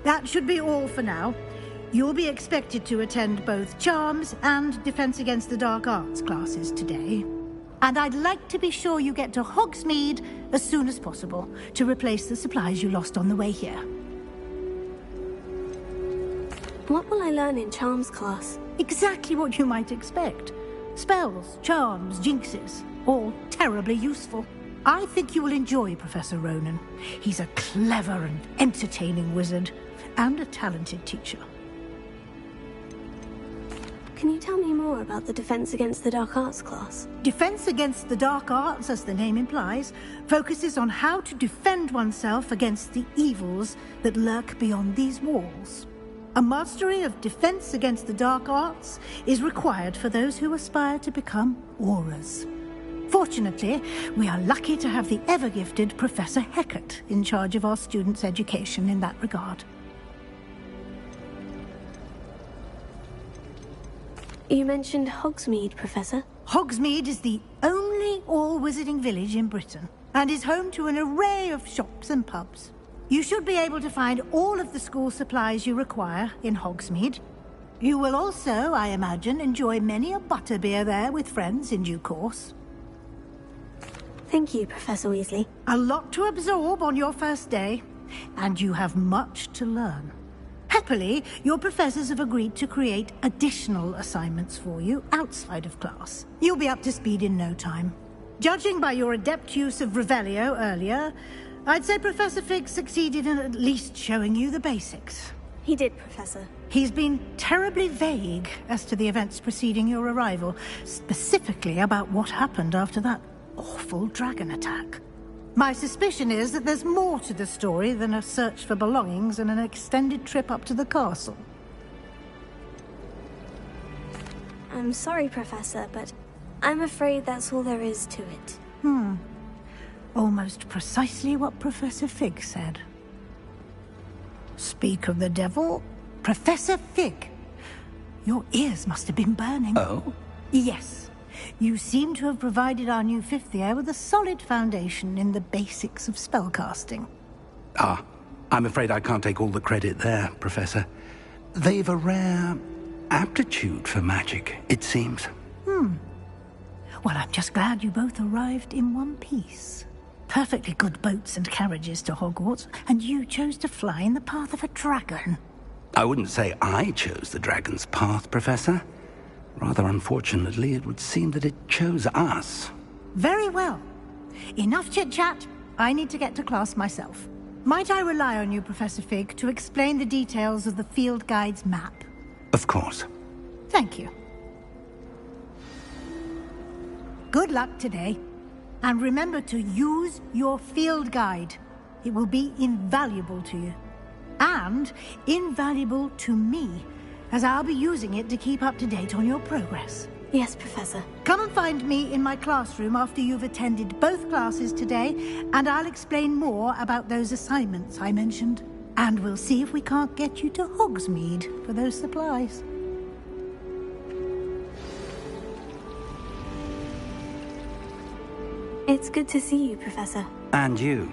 That should be all for now. You'll be expected to attend both Charms and Defense Against the Dark Arts classes today. And I'd like to be sure you get to Hogsmeade as soon as possible to replace the supplies you lost on the way here. What will I learn in Charms class? Exactly what you might expect. Spells, charms, jinxes, all terribly useful. I think you will enjoy Professor Ronan. He's a clever and entertaining wizard, and a talented teacher. Can you tell me more about the Defense Against the Dark Arts class? Defense Against the Dark Arts, as the name implies, focuses on how to defend oneself against the evils that lurk beyond these walls. A mastery of Defense Against the Dark Arts is required for those who aspire to become Aurors. Fortunately, we are lucky to have the ever-gifted Professor Hecat in charge of our students' education in that regard. You mentioned Hogsmeade, Professor. Hogsmeade is the only all-wizarding village in Britain, and is home to an array of shops and pubs. You should be able to find all of the school supplies you require in Hogsmeade. You will also, I imagine, enjoy many a butterbeer there with friends in due course. Thank you, Professor Weasley. A lot to absorb on your first day, and you have much to learn. Happily, your professors have agreed to create additional assignments for you outside of class. You'll be up to speed in no time. Judging by your adept use of Revelio earlier, I'd say Professor Fig succeeded in at least showing you the basics. He did, Professor. He's been terribly vague as to the events preceding your arrival, specifically about what happened after that awful dragon attack. My suspicion is that there's more to the story than a search for belongings and an extended trip up to the castle. I'm sorry, Professor, but I'm afraid that's all there is to it. Almost precisely what Professor Fig said. Speak of the devil, Professor Fig. Your ears must have been burning. Oh? Yes. You seem to have provided our new fifth year with a solid foundation in the basics of spellcasting. Ah, I'm afraid I can't take all the credit there, Professor. They've a rare aptitude for magic, it seems. Well, I'm just glad you both arrived in one piece. Perfectly good boats and carriages to Hogwarts, and you chose to fly in the path of a dragon. I wouldn't say I chose the dragon's path, Professor. Rather unfortunately, it would seem that it chose us. Very well. Enough chit-chat. I need to get to class myself. Might I rely on you, Professor Fig, to explain the details of the field guide's map? Of course. Thank you. Good luck today. And remember to use your field guide. It will be invaluable to you. And invaluable to me, as I'll be using it to keep up to date on your progress. Yes, Professor. Come and find me in my classroom after you've attended both classes today, and I'll explain more about those assignments I mentioned. And we'll see if we can't get you to Hogsmeade for those supplies. It's good to see you, Professor. And you.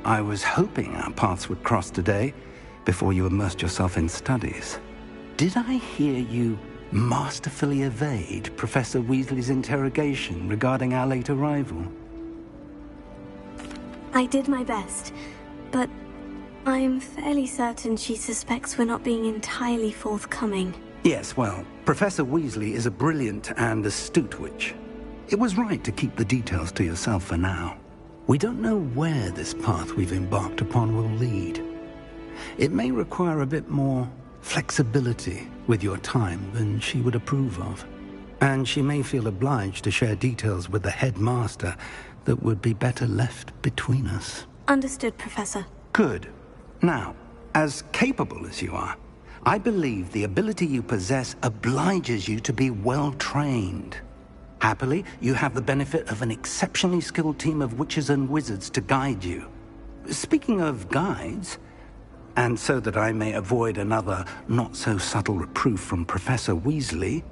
I was hoping our paths would cross today, before you immersed yourself in studies. Did I hear you masterfully evade Professor Weasley's interrogation regarding our late arrival? I did my best, but I'm fairly certain she suspects we're not being entirely forthcoming. Yes, well, Professor Weasley is a brilliant and astute witch. It was right to keep the details to yourself for now. We don't know where this path we've embarked upon will lead. It may require a bit more flexibility with your time than she would approve of. And she may feel obliged to share details with the headmaster that would be better left between us. Understood, Professor. Good. Now, as capable as you are, I believe the ability you possess obliges you to be well trained. Happily, you have the benefit of an exceptionally skilled team of witches and wizards to guide you. Speaking of guides, and so that I may avoid another not-so-subtle reproof from Professor Weasley,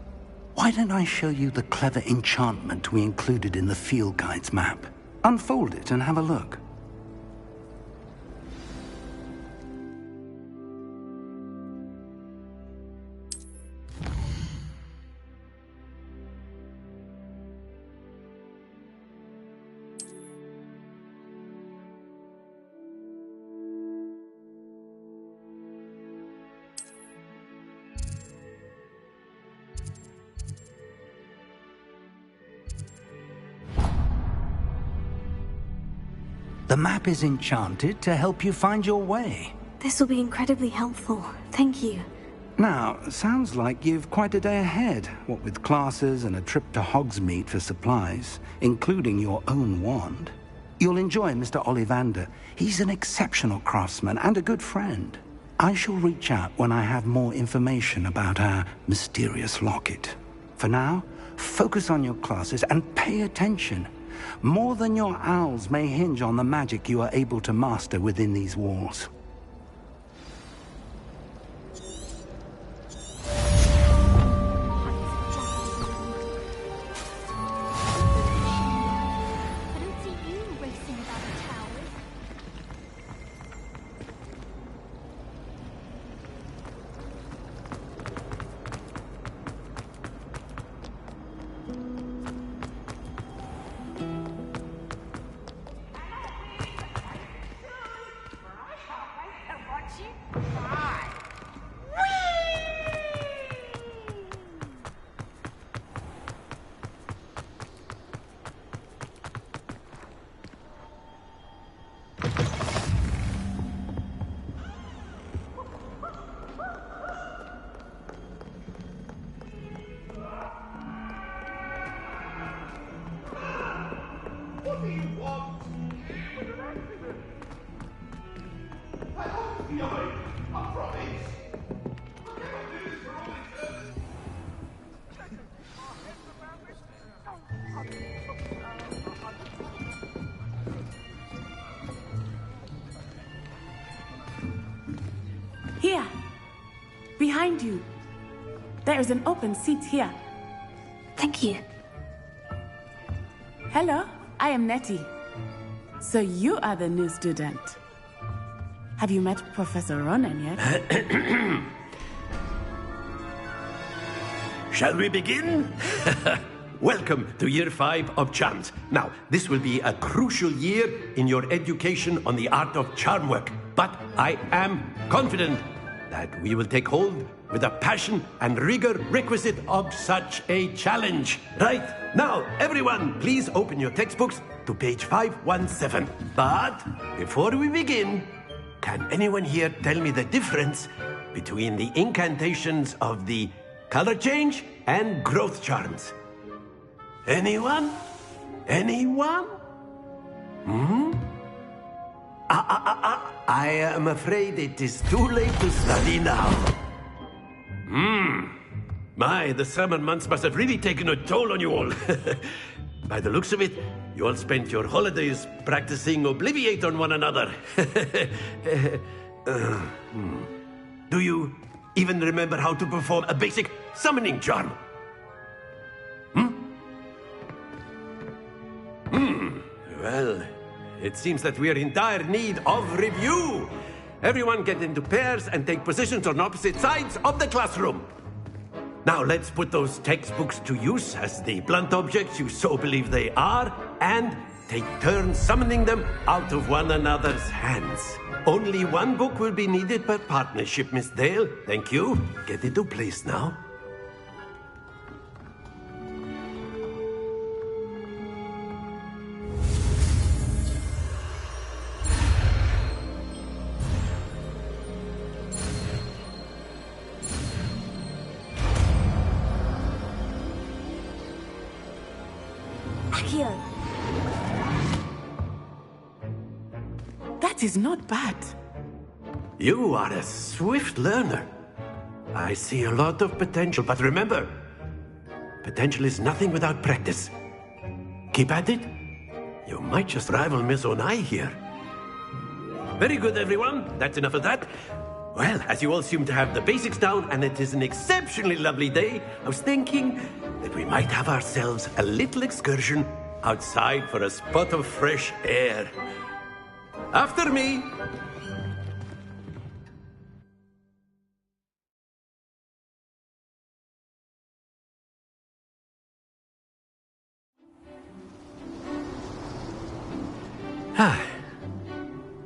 why don't I show you the clever enchantment we included in the field guide's map? Unfold it and have a look. The map is enchanted to help you find your way. This will be incredibly helpful. Thank you. Now, sounds like you've quite a day ahead, what with classes and a trip to Hogsmeade for supplies, including your own wand. You'll enjoy Mr. Ollivander. He's an exceptional craftsman and a good friend. I shall reach out when I have more information about our mysterious locket. For now, focus on your classes and pay attention. More than your owls may hinge on the magic you are able to master within these walls. Here, behind you. There is an open seat here. Thank you. Hello, I am Nettie. So you are the new student. Have you met Professor Ronan yet? Shall we begin? Welcome to Year 5 of Charms. Now, this will be a crucial year in your education on the art of charm work. But I am confident that we will take hold with the passion and rigor requisite of such a challenge. Right, now, everyone, please open your textbooks to page 517. But before we begin, can anyone here tell me the difference between the incantations of the color change and growth charms? Anyone? Anyone? I am afraid it is too late to study now. My, the summer months must have really taken a toll on you all. By the looks of it, you all spent your holidays practicing Obliviate on one another. Do you even remember how to perform a basic summoning charm? Well, it seems that we are in dire need of review. Everyone get into pairs and take positions on opposite sides of the classroom. Now let's put those textbooks to use as the blunt objects you so believe they are, and take turns summoning them out of one another's hands. Only one book will be needed per partnership, Miss Dale. Thank you. Get into place now. That is not bad. You are a swift learner. I see a lot of potential, but remember, potential is nothing without practice. Keep at it. You might just rival Miss Onai here. Very good, everyone. That's enough of that. Well, as you all seem to have the basics down, and it is an exceptionally lovely day, I was thinking that we might have ourselves a little excursion outside for a spot of fresh air. After me.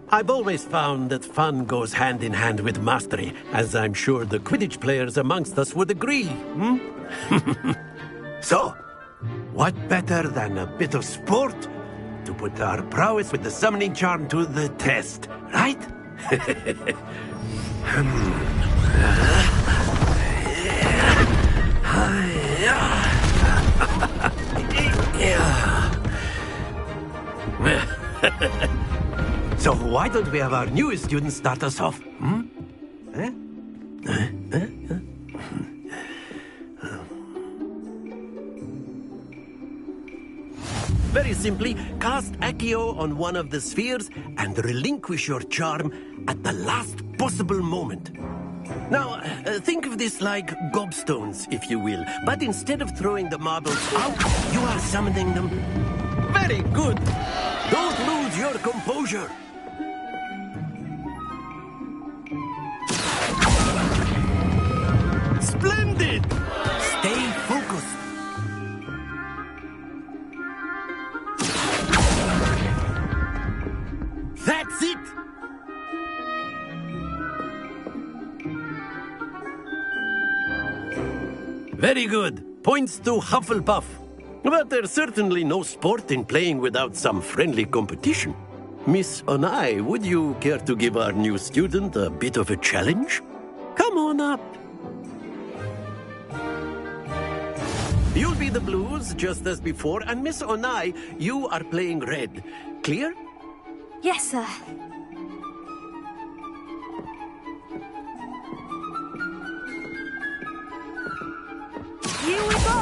I've always found that fun goes hand in hand with mastery, as I'm sure the Quidditch players amongst us would agree. So, what better than a bit of sport to put our prowess with the summoning charm to the test, right? So why don't we have our newest student start us off? Very simply, cast Accio on one of the spheres and relinquish your charm at the last possible moment. Now, think of this like gobstones, if you will. But instead of throwing the marbles out, you are summoning them. Very good. Don't lose your composure. Splendid! Stay focused. That's it! Very good. Points to Hufflepuff. But there's certainly no sport in playing without some friendly competition. Miss Onai, would you care to give our new student a bit of a challenge? Come on up. You'll be the blues, just as before, and Miss Onai, you are playing red. Clear? Yes, sir. Here we go!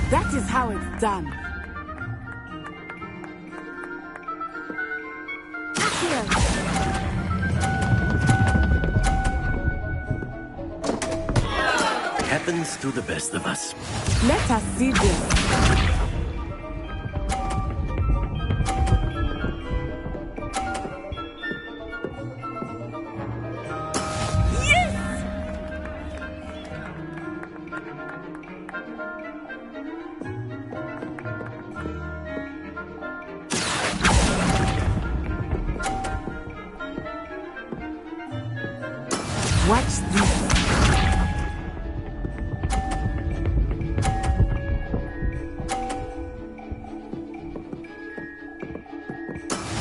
That is how it's done. happens to the best of us. Let us see this. Watch this.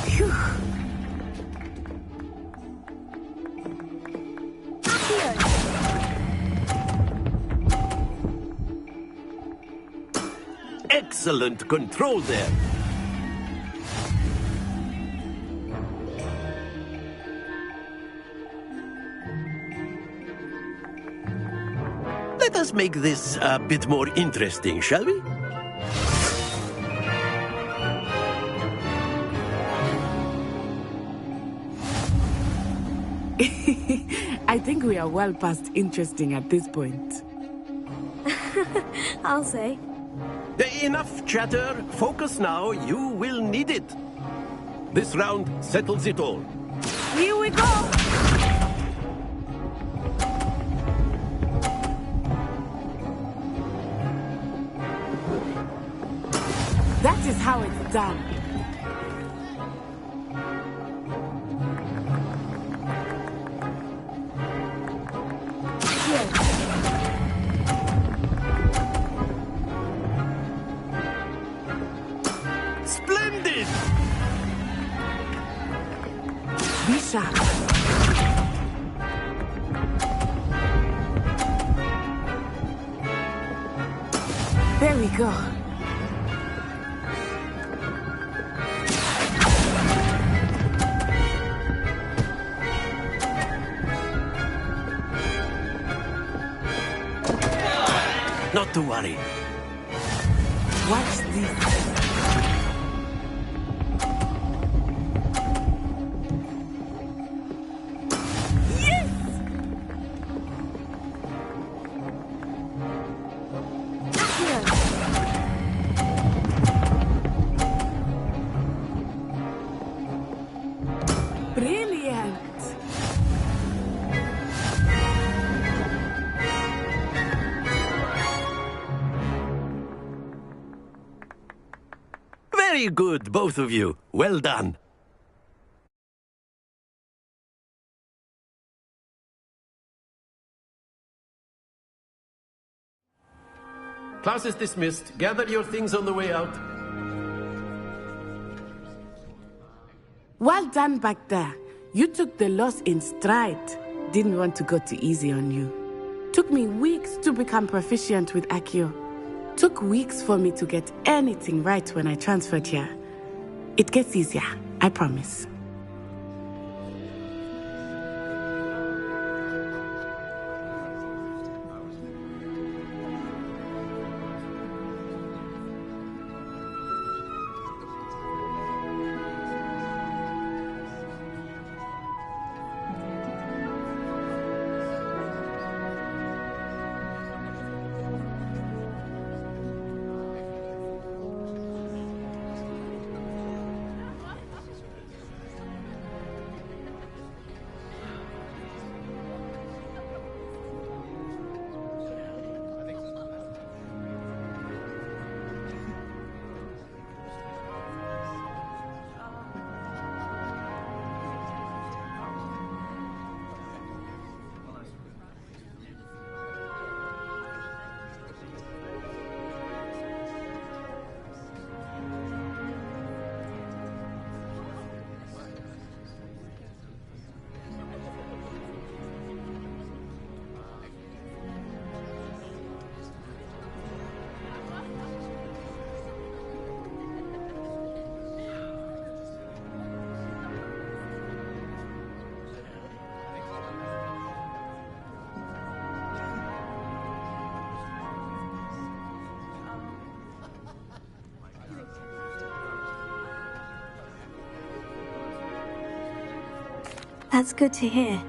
Phew. Excellent control there. Let us make this a bit more interesting, shall we? I think we are well past interesting at this point. I'll say. Enough chatter. Focus now. You will need it. This round settles it all. Here we go! That is how it's done. Splendid! Be sharp. There we go. Not to worry. Watch this. Brilliant! Very good, both of you. Well done. Class is dismissed. Gather your things on the way out. Well done back there. You took the loss in stride. Didn't want to go too easy on you. Took me weeks to become proficient with Accio. Took weeks for me to get anything right when I transferred here. It gets easier, I promise. That's good to hear.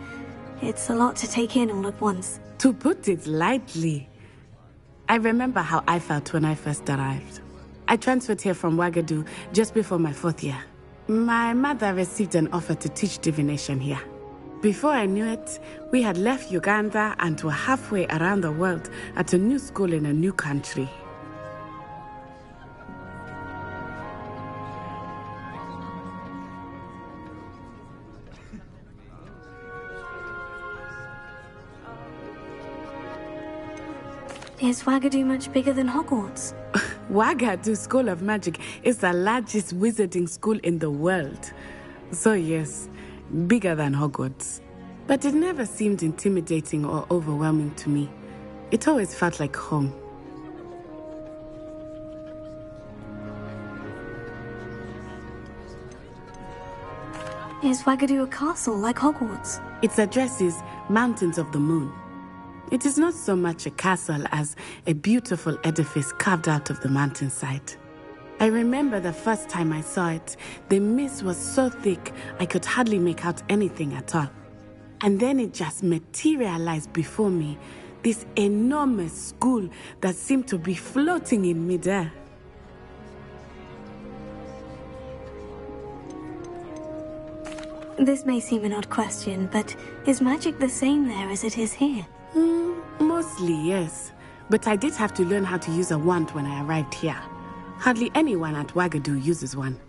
It's a lot to take in all at once. To put it lightly, I remember how I felt when I first arrived. I transferred here from Wagadu just before my 4th year. My mother received an offer to teach divination here. Before I knew it, we had left Uganda and were halfway around the world at a new school in a new country. Is Wagadu much bigger than Hogwarts? Wagadu School of Magic is the largest wizarding school in the world. So yes, bigger than Hogwarts. But it never seemed intimidating or overwhelming to me. It always felt like home. Is Wagadu a castle like Hogwarts? Its address is Mountains of the Moon. It is not so much a castle as a beautiful edifice carved out of the mountainside. I remember the first time I saw it, the mist was so thick I could hardly make out anything at all. And then it just materialized before me, this enormous school that seemed to be floating in midair. This may seem an odd question, but is magic the same there as it is here? Mostly, yes. But I did have to learn how to use a wand when I arrived here. Hardly anyone at Wagadu uses one.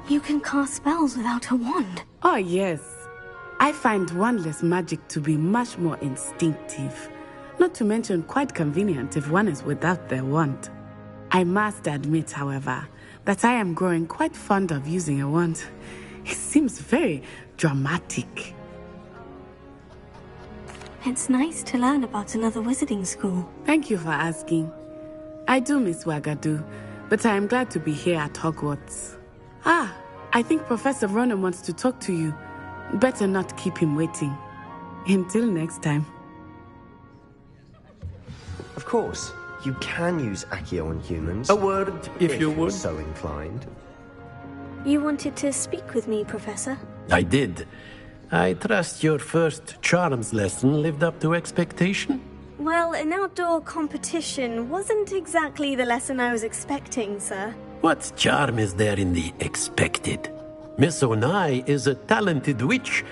You can cast spells without a wand. Oh, yes. I find wandless magic to be much more instinctive. Not to mention quite convenient if one is without their wand. I must admit, however, that I am growing quite fond of using a wand. It seems very dramatic. It's nice to learn about another wizarding school. Thank you for asking. I do miss Wagadu, but I am glad to be here at Hogwarts. Ah, I think Professor Ronan wants to talk to you. Better not keep him waiting. Until next time. Of course, you can use Accio on humans. A word, if you would. So inclined. You wanted to speak with me, Professor? I did. I trust your first charms lesson lived up to expectation? Well, an outdoor competition wasn't exactly the lesson I was expecting, sir. What charm is there in the expected? Miss Onai is a talented witch.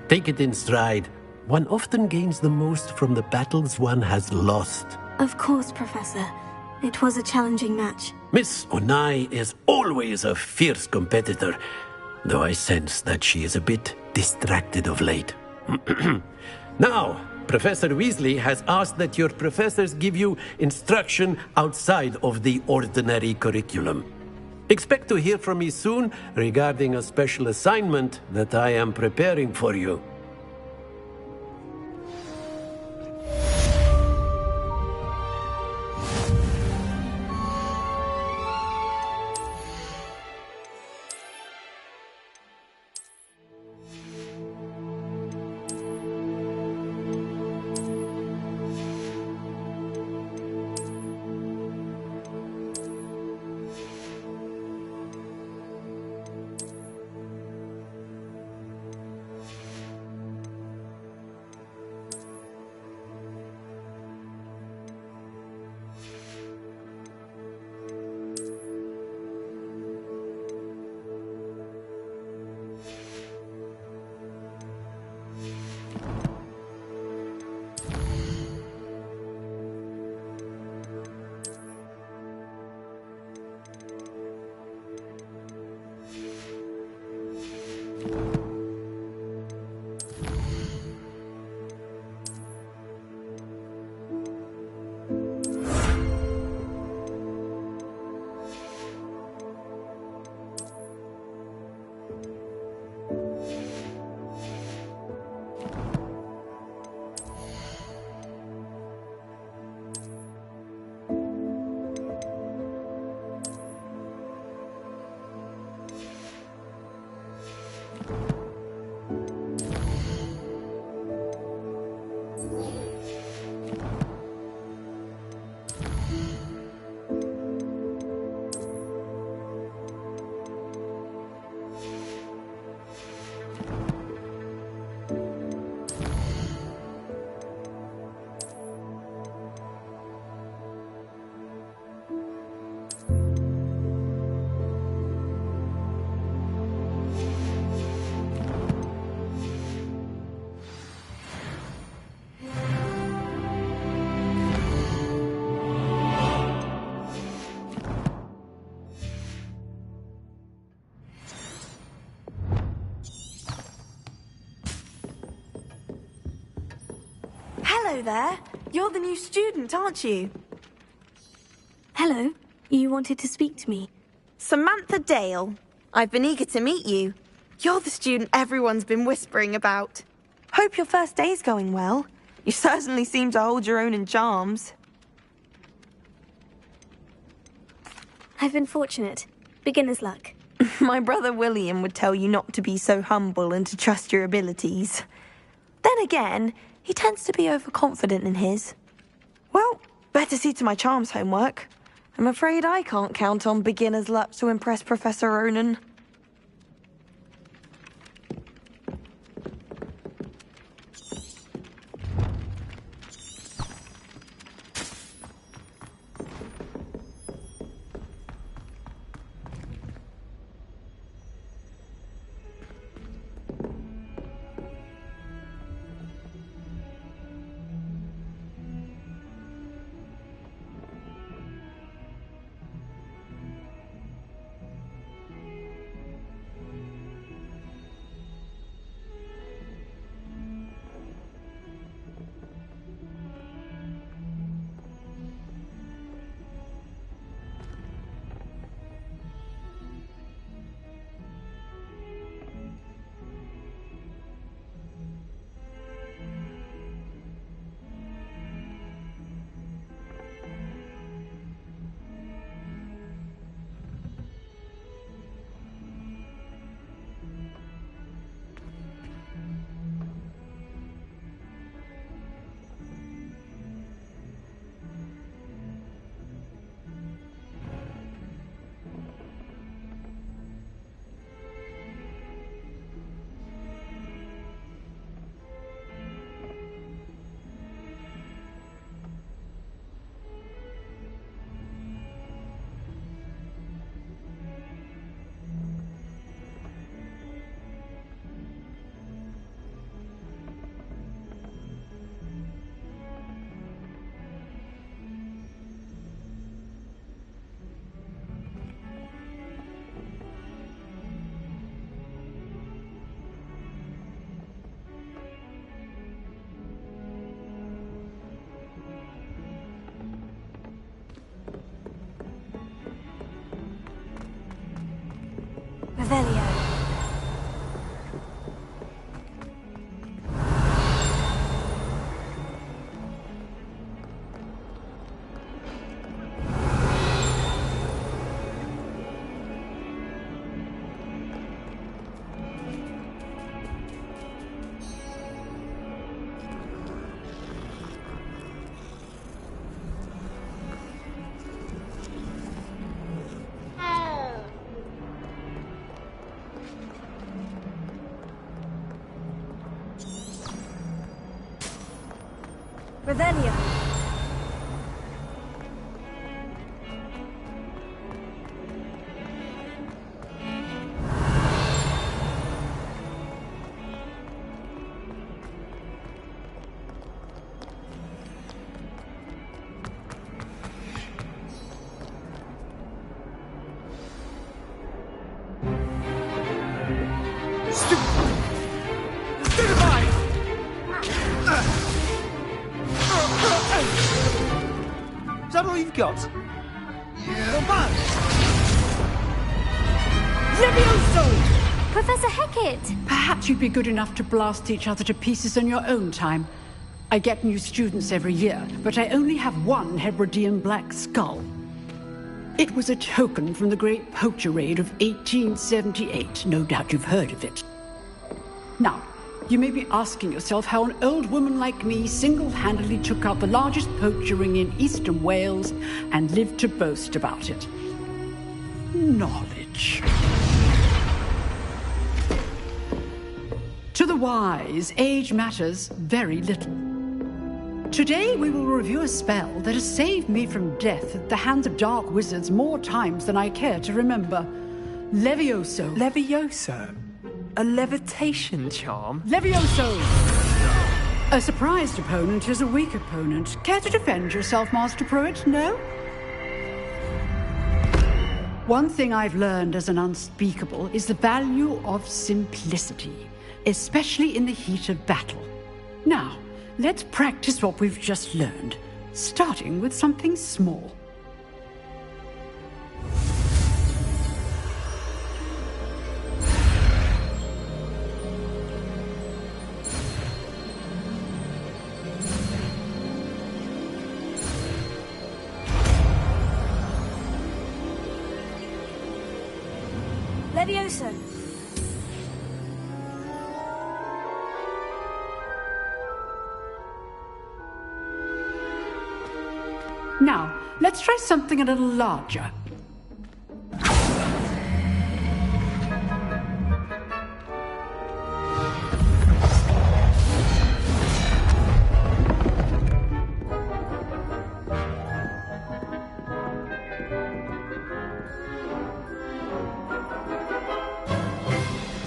Take it in stride. One often gains the most from the battles one has lost. Of course, Professor. It was a challenging match. Miss Onai is always a fierce competitor, though I sense that she is a bit distracted of late. Now, Professor Weasley has asked that your professors give you instruction outside of the ordinary curriculum. Expect to hear from me soon regarding a special assignment that I am preparing for you. Hello there. You're the new student, aren't you? Hello. You wanted to speak to me? Samantha Dale. I've been eager to meet you. You're the student everyone's been whispering about. Hope your first day's going well. You certainly seem to hold your own in charms. I've been fortunate. Beginner's luck. My brother William would tell you not to be so humble and to trust your abilities. Then again, he tends to be overconfident in his. Well, better see to my charms homework. I'm afraid I can't count on beginner's luck to impress Professor Ronan. Revelio. Revelio. Is that all you've got? Yeah. Levioso! Professor Hecat! Perhaps you'd be good enough to blast each other to pieces on your own time. I get new students every year, but I only have one Hebridean black skull. It was a token from the Great Poacher Raid of 1878. No doubt you've heard of it. Now, you may be asking yourself how an old woman like me single-handedly took out the largest poacher ring in eastern Wales and lived to boast about it. Knowledge. To the wise, age matters very little. Today we will review a spell that has saved me from death at the hands of dark wizards more times than I care to remember. Levioso. Levioso? A levitation charm? Levioso! A surprised opponent is a weak opponent. Care to defend yourself, Master Pruitt? No? One thing I've learned as an unspeakable is the value of simplicity, especially in the heat of battle. Now, let's practice what we've just learned, starting with something small. Levioso. Now, let's try something a little larger.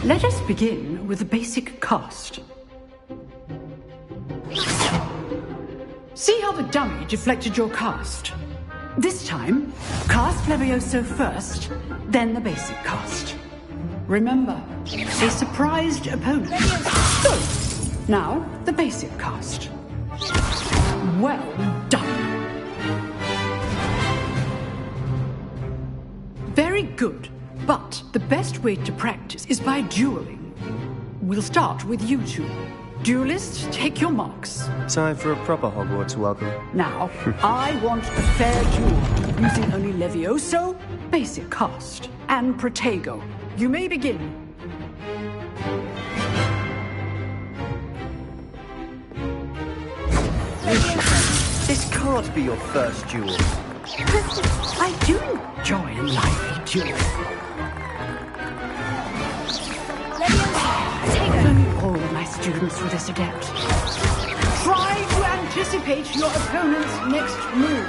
Let us begin with the basic cast. See how the dummy deflected your cast? This time, cast Levioso first, then the basic cast. Remember, a surprised opponent. Good. Now, the basic cast. Well done. Very good. But the best way to practice is by dueling. We'll start with you two. Duelists, take your marks. Time for a proper Hogwarts welcome. Now, I want a fair duel, using only Levioso, basic cast, and Protego. You may begin. This can't be your first duel. I do enjoy a lively duel. If only all my students were this adept. Try to anticipate your opponent's next move.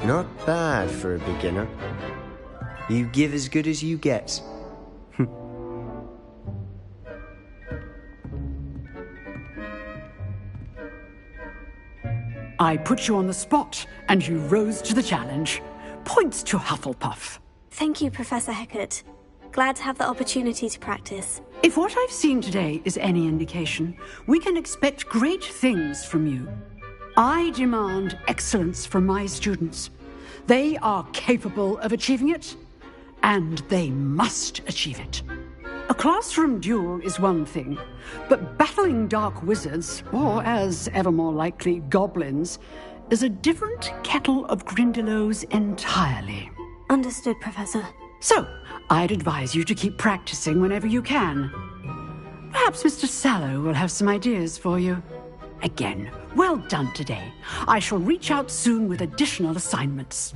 Not bad for a beginner. You give as good as you get. I put you on the spot, and you rose to the challenge. Points to Hufflepuff. Thank you, Professor Hecat. Glad to have the opportunity to practice. If what I've seen today is any indication, we can expect great things from you. I demand excellence from my students. They are capable of achieving it, and they must achieve it. A classroom duel is one thing, but battling dark wizards, or as ever more likely, goblins, is a different kettle of Grindylows entirely. Understood, Professor. So, I'd advise you to keep practicing whenever you can. Perhaps Mr. Sallow will have some ideas for you. Again, well done today. I shall reach out soon with additional assignments.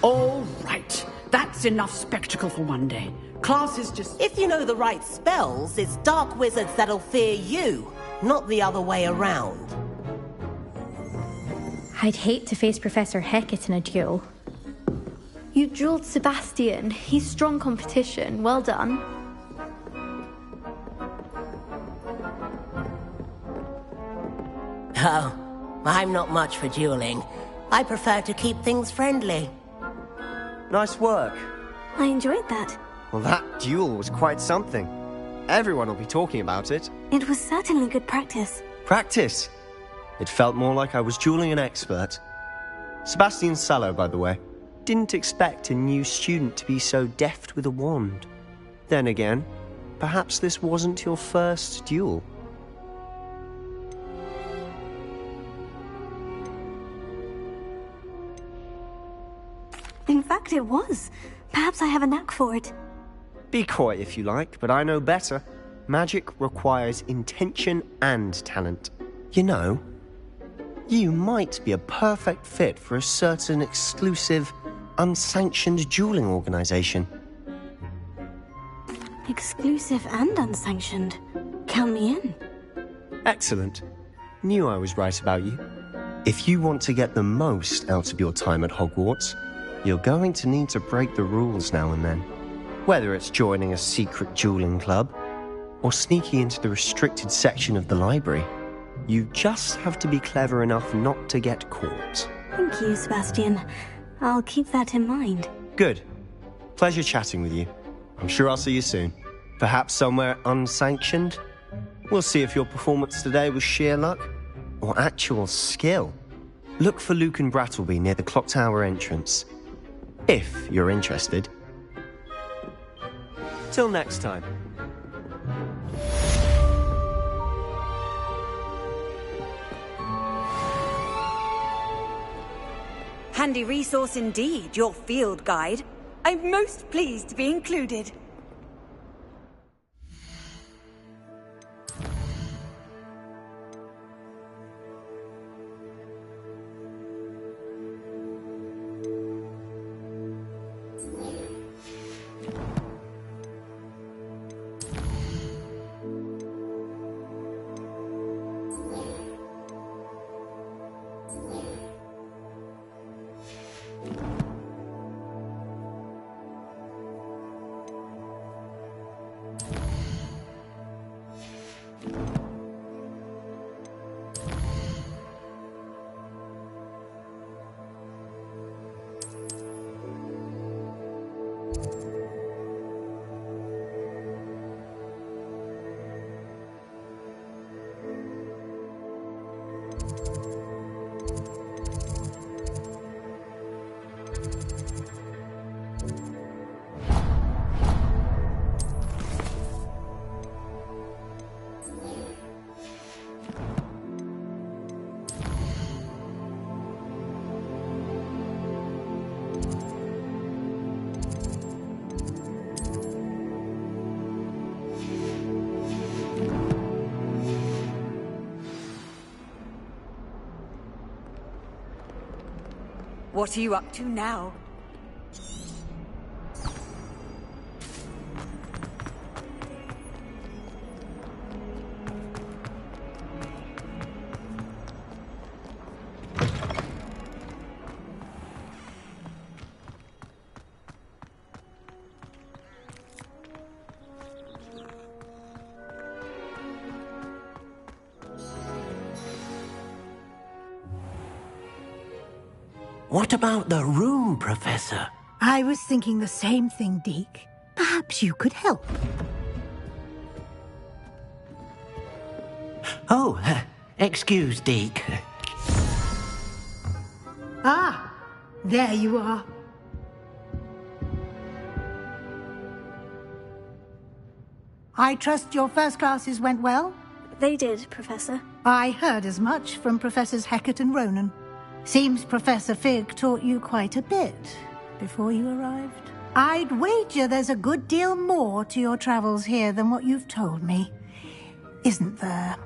All right. That's enough spectacle for one day. Class is just... If you know the right spells, it's dark wizards that'll fear you, not the other way around. I'd hate to face Professor Hecat in a duel. You dueled Sebastian. He's strong competition. Well done. Oh, I'm not much for dueling. I prefer to keep things friendly. Nice work. I enjoyed that. Well, that duel was quite something. Everyone will be talking about it. It was certainly good practice. Practice? It felt more like I was dueling an expert. Sebastian Sallow, by the way. Didn't expect a new student to be so deft with a wand. Then again, perhaps this wasn't your first duel. In fact, it was. Perhaps I have a knack for it. Be coy if you like, but I know better. Magic requires intention and talent. You know, you might be a perfect fit for a certain exclusive, unsanctioned dueling organization. Exclusive and unsanctioned. Count me in. Excellent. Knew I was right about you. If you want to get the most out of your time at Hogwarts, you're going to need to break the rules now and then. Whether it's joining a secret dueling club, or sneaking into the restricted section of the library, you just have to be clever enough not to get caught. Thank you, Sebastian. I'll keep that in mind. Good. Pleasure chatting with you. I'm sure I'll see you soon. Perhaps somewhere unsanctioned? We'll see if your performance today was sheer luck or actual skill. Look for Luke and Brattleby near the clock tower entrance, if you're interested. Till next time. Handy resource indeed, your field guide. I'm most pleased to be included. What are you up to now? What about the room, Professor? I was thinking the same thing, Deke. Perhaps you could help. Oh, excuse, Deke. Ah, there you are. I trust your first classes went well? They did, Professor. I heard as much from Professors Hecat and Ronan. Seems Professor Fig taught you quite a bit before you arrived. I'd wager there's a good deal more to your travels here than what you've told me. Isn't there?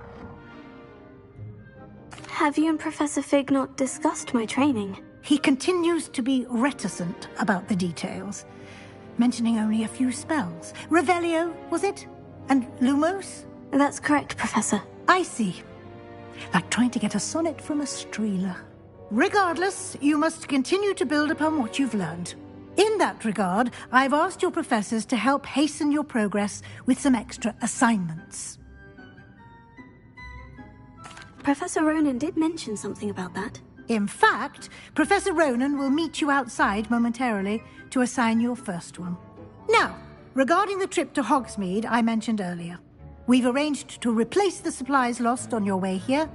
Have you and Professor Fig not discussed my training? He continues to be reticent about the details, mentioning only a few spells. Revelio, was it? And Lumos? That's correct, Professor. I see. Like trying to get a sonnet from a streeler. Regardless, you must continue to build upon what you've learned. In that regard, I've asked your professors to help hasten your progress with some extra assignments. Professor Ronan did mention something about that. In fact, Professor Ronan will meet you outside momentarily to assign your first one. Now, regarding the trip to Hogsmeade I mentioned earlier, we've arranged to replace the supplies lost on your way here,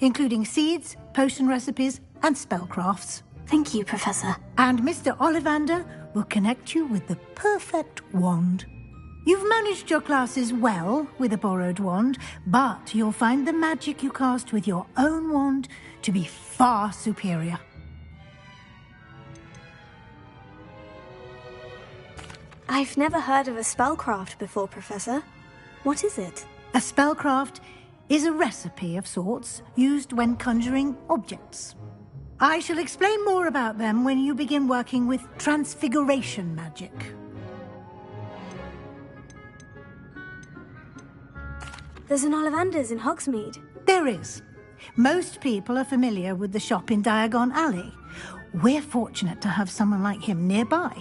including seeds, potion recipes, and spellcrafts. Thank you, Professor. And Mr. Ollivander will connect you with the perfect wand. You've managed your classes well with a borrowed wand, but you'll find the magic you cast with your own wand to be far superior. I've never heard of a spellcraft before, Professor. What is it? A spellcraft is a recipe of sorts used when conjuring objects. I shall explain more about them when you begin working with transfiguration magic. There's an Ollivander's in Hogsmeade. There is. Most people are familiar with the shop in Diagon Alley. We're fortunate to have someone like him nearby.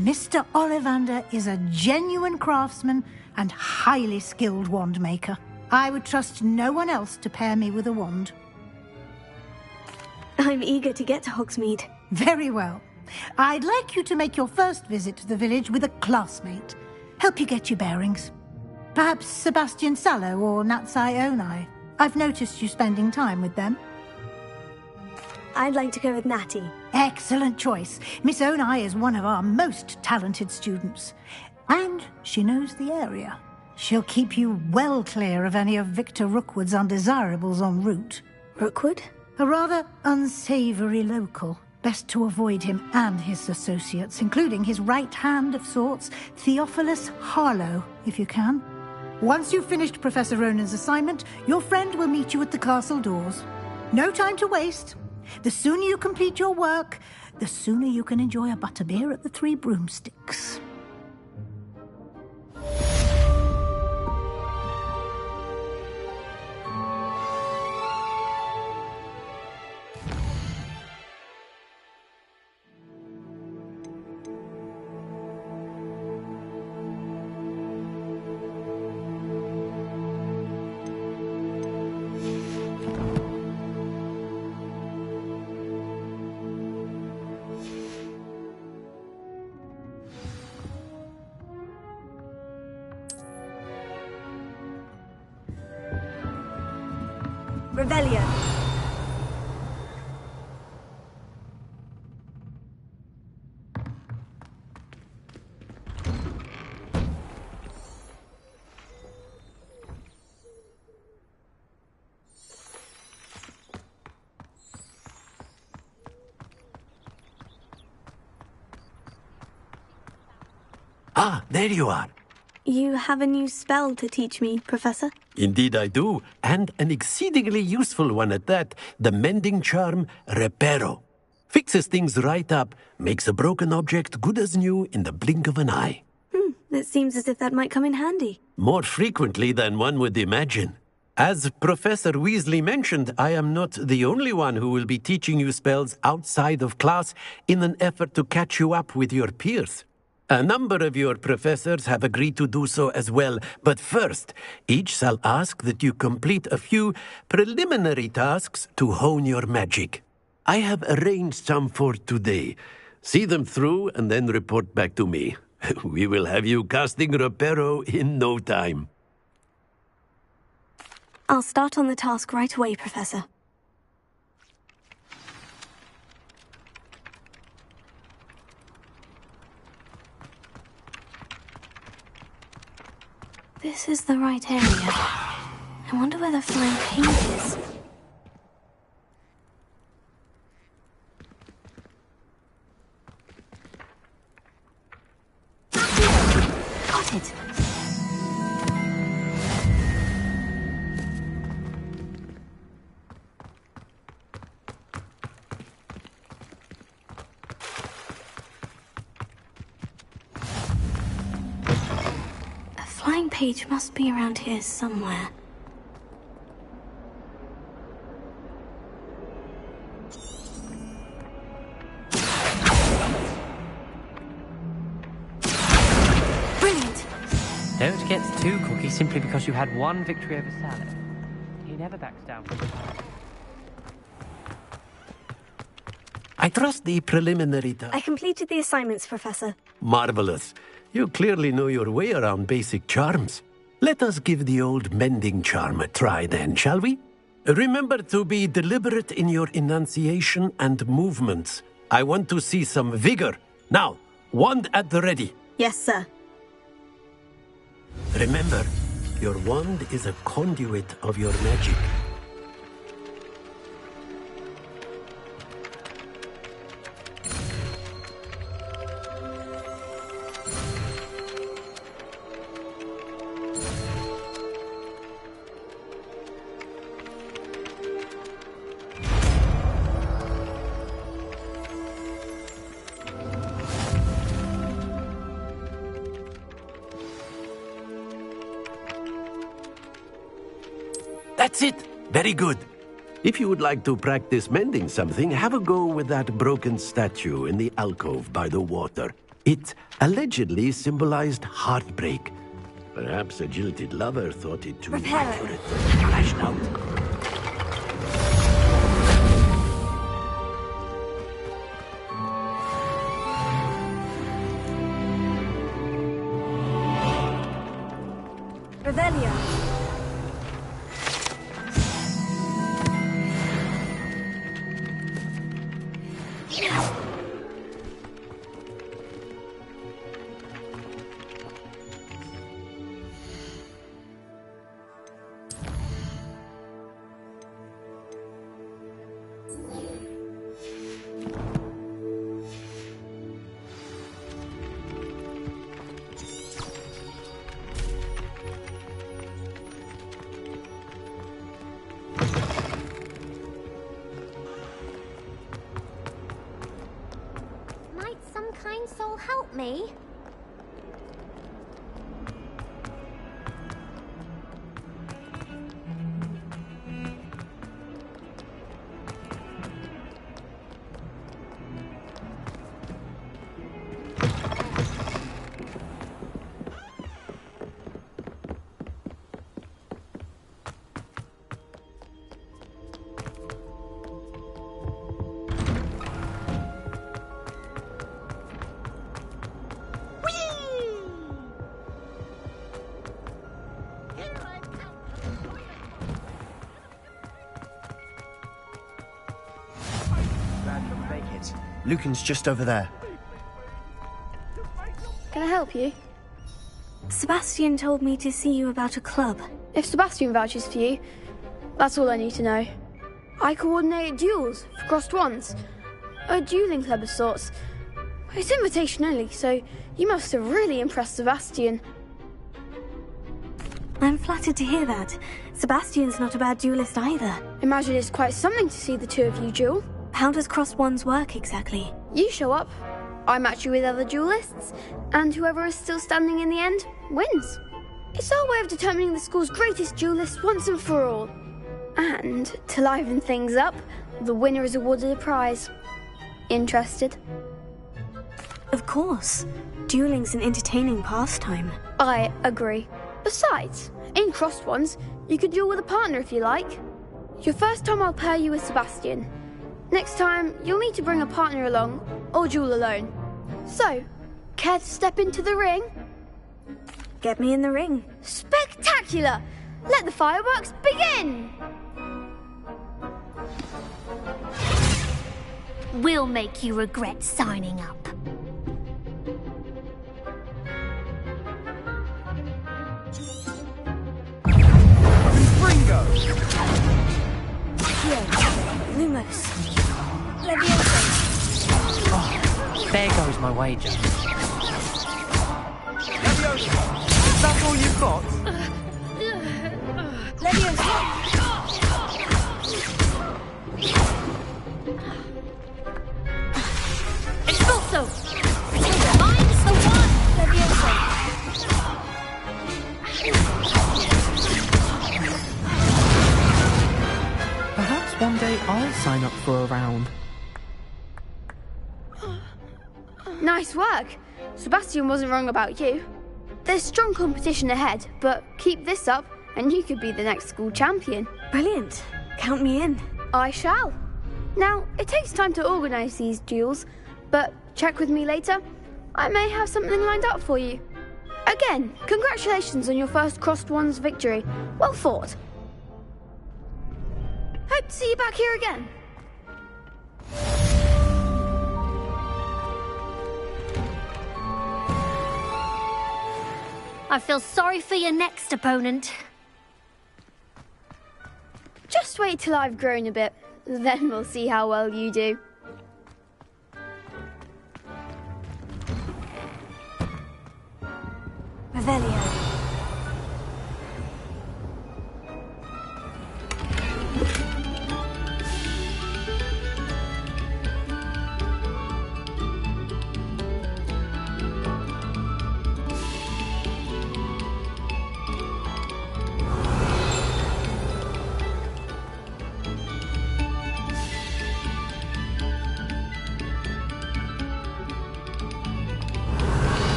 Mr. Ollivander is a genuine craftsman and highly skilled wand maker. I would trust no one else to pair me with a wand. I'm eager to get to Hogsmeade. Very well. I'd like you to make your first visit to the village with a classmate. Help you get your bearings. Perhaps Sebastian Sallow or Natsai Onai. I've noticed you spending time with them. I'd like to go with Natty. Excellent choice. Miss Onai is one of our most talented students. And she knows the area. She'll keep you well clear of any of Victor Rookwood's undesirables en route. Rookwood? A rather unsavory local. Best to avoid him and his associates, including his right hand of sorts, Theophilus Harlow, if you can. Once you've finished Professor Ronan's assignment, your friend will meet you at the castle doors. No time to waste. The sooner you complete your work, the sooner you can enjoy a butterbeer at the Three Broomsticks. Revelio. Ah, there you are. You have a new spell to teach me, Professor? Indeed I do, and an exceedingly useful one at that, the mending charm Reparo. Fixes things right up, makes a broken object good as new in the blink of an eye. It seems as if that might come in handy. More frequently than one would imagine. As Professor Weasley mentioned, I am not the only one who will be teaching you spells outside of class in an effort to catch you up with your peers. A number of your professors have agreed to do so as well, but first, each shall ask that you complete a few preliminary tasks to hone your magic. I have arranged some for today. See them through and then report back to me. We will have you casting Reparo in no time. I'll start on the task right away, Professor. This is the right area. I wonder where the flying page is. Got it. Flying page must be around here somewhere. Brilliant! Don't get too cocky simply because you had one victory over Salad. He never backs down from the fight. I trust the preliminary task. I completed the assignments, Professor. Marvelous. You clearly know your way around basic charms. Let us give the old mending charm a try then, shall we? Remember to be deliberate in your enunciation and movements. I want to see some vigor. Now, wand at the ready. Yes, sir. Remember, your wand is a conduit of your magic. That's it. Very good. If you would like to practice mending something, have a go with that broken statue in the alcove by the water. It allegedly symbolized heartbreak. Perhaps a jilted lover thought it too accurate and lashed out. Revelio. Might some kind soul help me? Lucan's just over there. Can I help you? Sebastian told me to see you about a club. If Sebastian vouches for you, that's all I need to know. I coordinate duels for crossed ones. A dueling club of sorts. It's invitation only, so you must have really impressed Sebastian. I'm flattered to hear that. Sebastian's not a bad duelist either. Imagine it's quite something to see the two of you duel. How does crossed ones work exactly? You show up, I match you with other duelists, and whoever is still standing in the end wins. It's our way of determining the school's greatest duelist once and for all. And to liven things up, the winner is awarded a prize. Interested? Of course. Dueling's an entertaining pastime. I agree. Besides, in crossed ones, you could duel with a partner if you like. Your first time I'll pair you with Sebastian. Next time, you'll need to bring a partner along, or duel alone. So, care to step into the ring? Get me in the ring. Spectacular! Let the fireworks begin! We'll make you regret signing up. Ringo! Yeah, Lumos. Oh, there goes my wager. Leviosa! Is that all you've got? Leviosa! Expulso! Mine's the one! Leviosa! Perhaps one day I'll sign up for a round. Nice work. Sebastian wasn't wrong about you. There's strong competition ahead, but keep this up and you could be the next school champion. Brilliant. Count me in. I shall. Now, it takes time to organise these duels, but check with me later. I may have something lined up for you. Again, congratulations on your first crossed ones victory. Well fought. Hope to see you back here again. I feel sorry for your next opponent. Just wait till I've grown a bit, then we'll see how well you do. Revelio.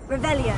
Revelio.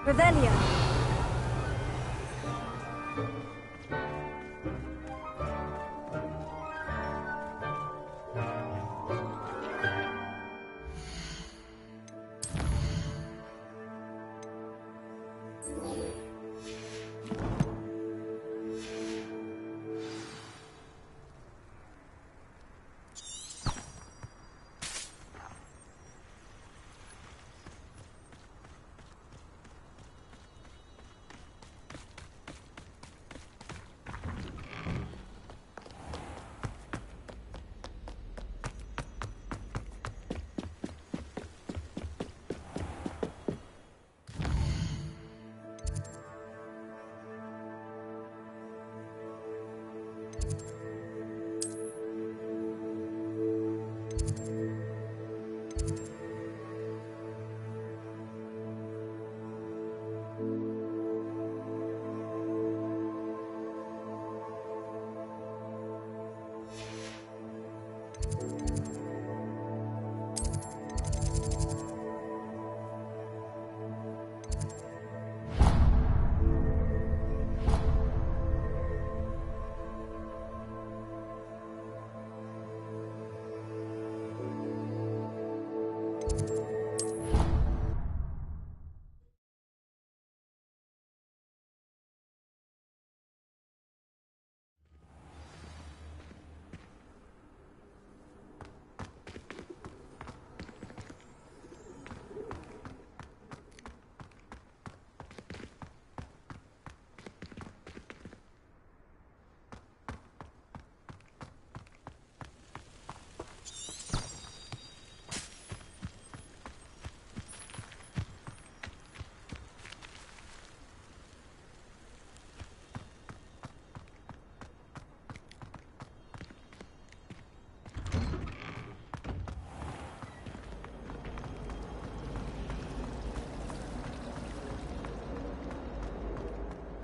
Revelio.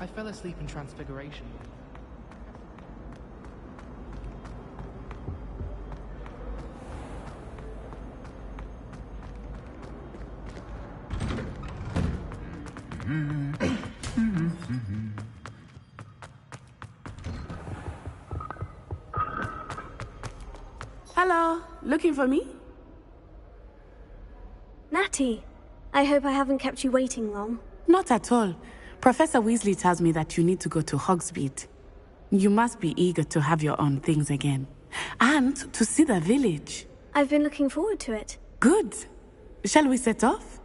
I fell asleep in Transfiguration. Hello, looking for me? Natty, I hope I haven't kept you waiting long. Not at all. Professor Weasley tells me that you need to go to Hogsmeade. You must be eager to have your own things again. And to see the village. I've been looking forward to it. Good. Shall we set off?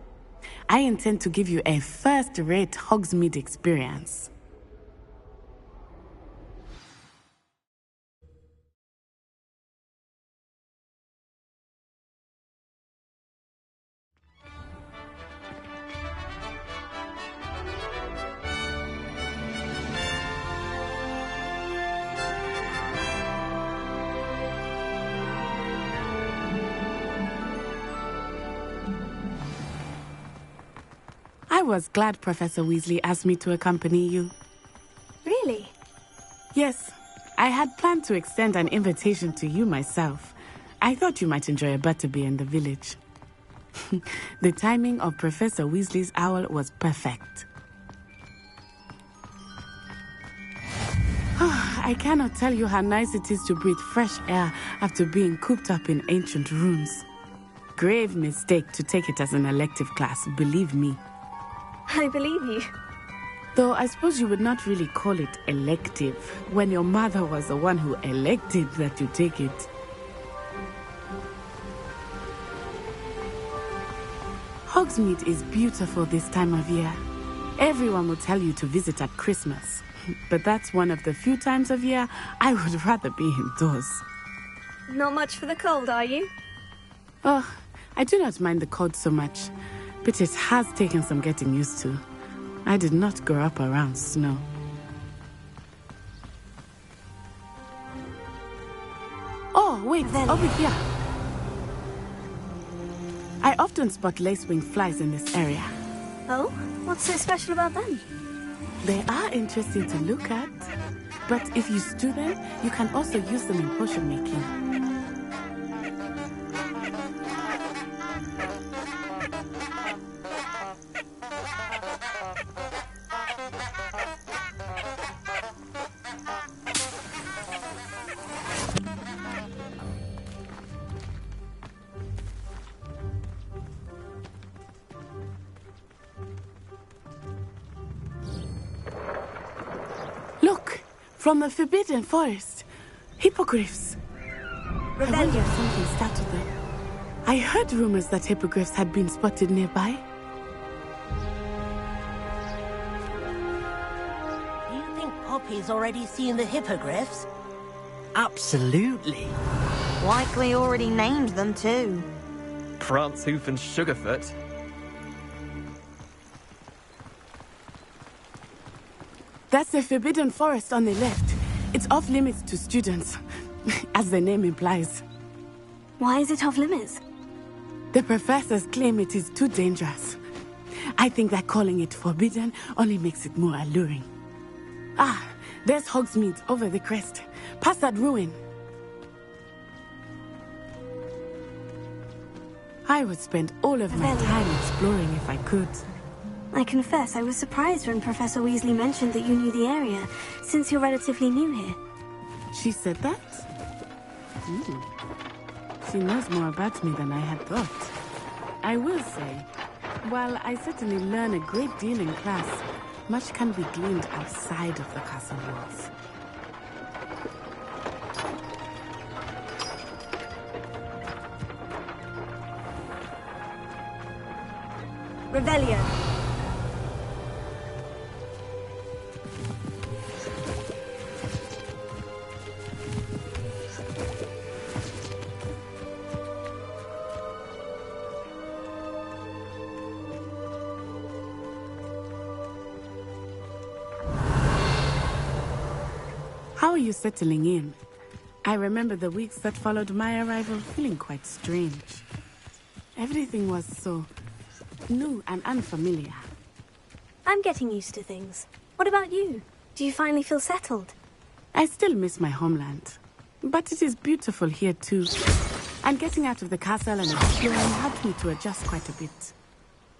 I intend to give you a first-rate Hogsmeade experience. I was glad Professor Weasley asked me to accompany you. Really? Yes. I had planned to extend an invitation to you myself. I thought you might enjoy a butterbeer in the village. The timing of Professor Weasley's owl was perfect. I cannot tell you how nice it is to breathe fresh air after being cooped up in ancient rooms. Grave mistake to take it as an elective class, believe me. I believe you. Though I suppose you would not really call it elective when your mother was the one who elected that you take it. Hogsmeade is beautiful this time of year. Everyone will tell you to visit at Christmas. But that's one of the few times of year I would rather be indoors. Not much for the cold, are you? Oh, I do not mind the cold so much. But it has taken some getting used to. I did not grow up around snow. Oh, wait, over here. I often spot lacewing flies in this area. Oh? What's so special about them? They are interesting to look at. But if you stew them, you can also use them in potion making. From the Forbidden Forest. Hippogriffs. I wonder if something started them. I heard rumors that hippogriffs had been spotted nearby. Do you think Poppy's already seen the hippogriffs? Absolutely. Likely already named them too. Prance, Hoof and Sugarfoot. That's the Forbidden Forest on the left. It's off limits to students, as the name implies. Why is it off limits? The professors claim it is too dangerous. I think that calling it forbidden only makes it more alluring. Ah, there's Hogsmeade over the crest. Past that ruin. I would spend all of my time exploring if I could. I confess I was surprised when Professor Weasley mentioned that you knew the area, since you're relatively new here. She said that? She knows more about me than I had thought. I will say, while I certainly learn a great deal in class, much can be gleaned outside of the castle walls. Revelio. How are you settling in? I remember the weeks that followed my arrival feeling quite strange. Everything was so new and unfamiliar. I'm getting used to things. What about you? Do you finally feel settled? I still miss my homeland, but it is beautiful here too. And getting out of the castle and exploring helped me to adjust quite a bit.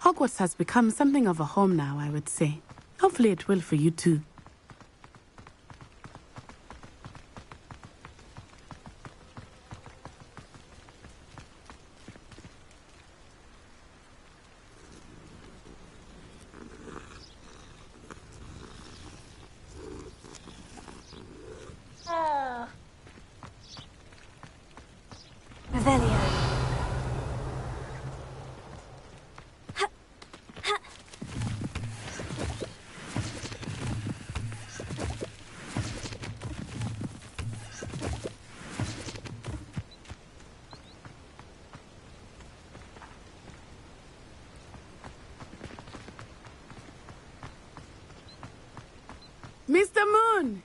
Hogwarts has become something of a home now, I would say. Hopefully it will for you too. Revelio. Mr. Moon!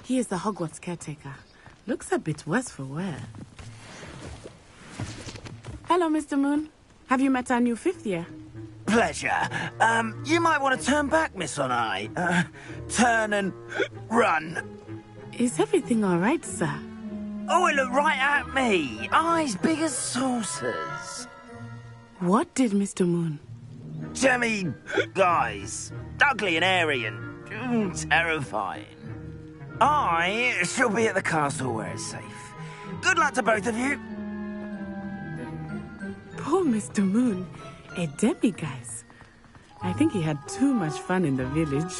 He is the Hogwarts caretaker. Looks a bit worse for wear. Hello, Mr. Moon. Have you met our new fifth year? Pleasure. You might want to turn back, Miss Onai. Turn and run. Is everything all right, sir? Oh, it looked right at me. Eyes big as saucers. What did Mr. Moon? Jemmy guys. Ugly and airy and terrifying. I shall be at the castle where it's safe. Good luck to both of you. Poor Mr. Moon. A demiguise. I think he had too much fun in the village.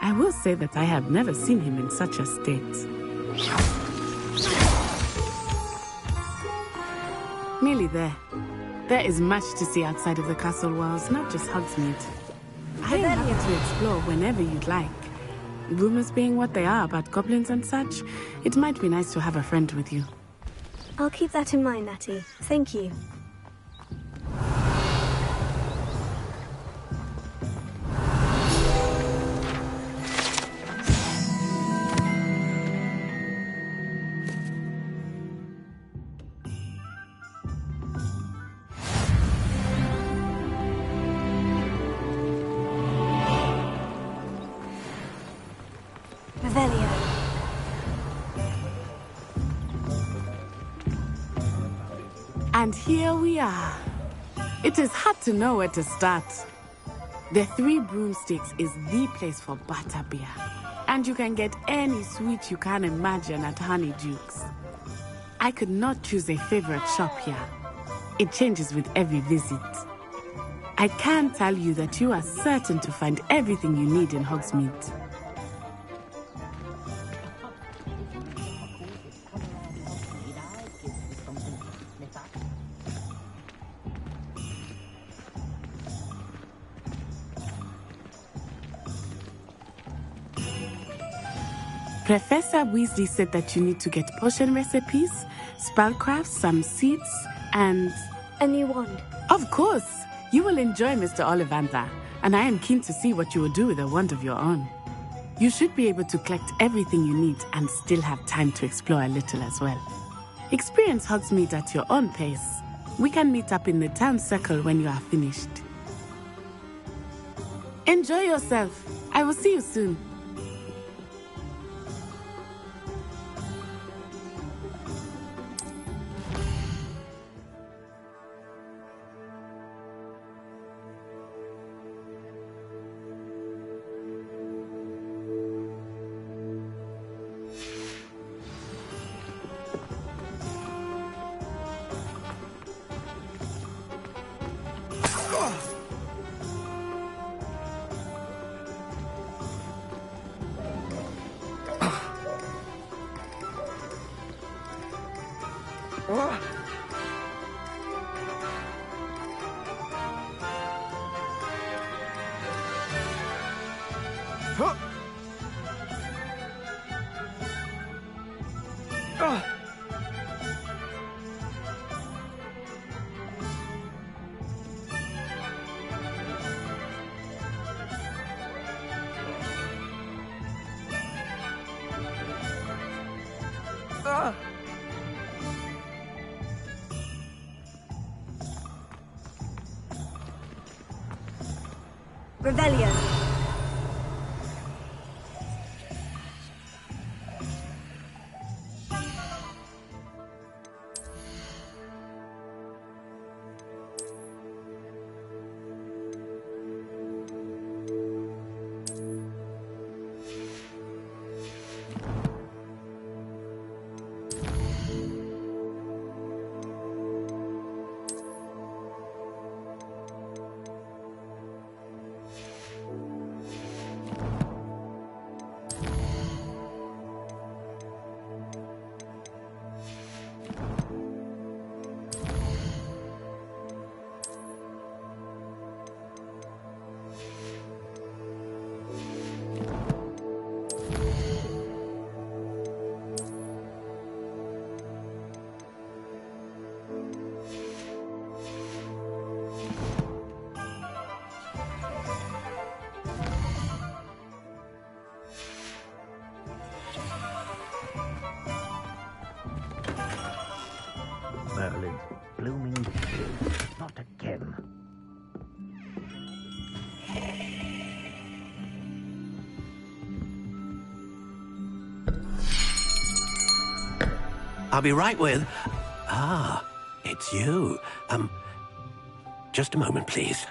I will say that I have never seen him in such a state. Nearly there. There is much to see outside of the castle walls, not just Hogsmeade. I am happy to explore whenever you'd like. Rumors being what they are about goblins and such, it might be nice to have a friend with you. I'll keep that in mind, Natty. Thank you. And here we are. It is hard to know where to start. The Three Broomsticks is the place for butterbeer. And you can get any sweet you can imagine at Honeydukes. I could not choose a favorite shop here. It changes with every visit. I can tell you that you are certain to find everything you need in Hogsmeade. Professor Weasley said that you need to get potion recipes, spellcrafts, some seeds, and... a new wand. Of course! You will enjoy Mr. Ollivander, and I am keen to see what you will do with a wand of your own. You should be able to collect everything you need and still have time to explore a little as well. Experience Hogsmeade at your own pace. We can meet up in the town circle when you are finished. Enjoy yourself. I will see you soon. Revelio. Merlin's blooming shoe. Not again. I'll be right with... Ah, it's you. Just a moment, please.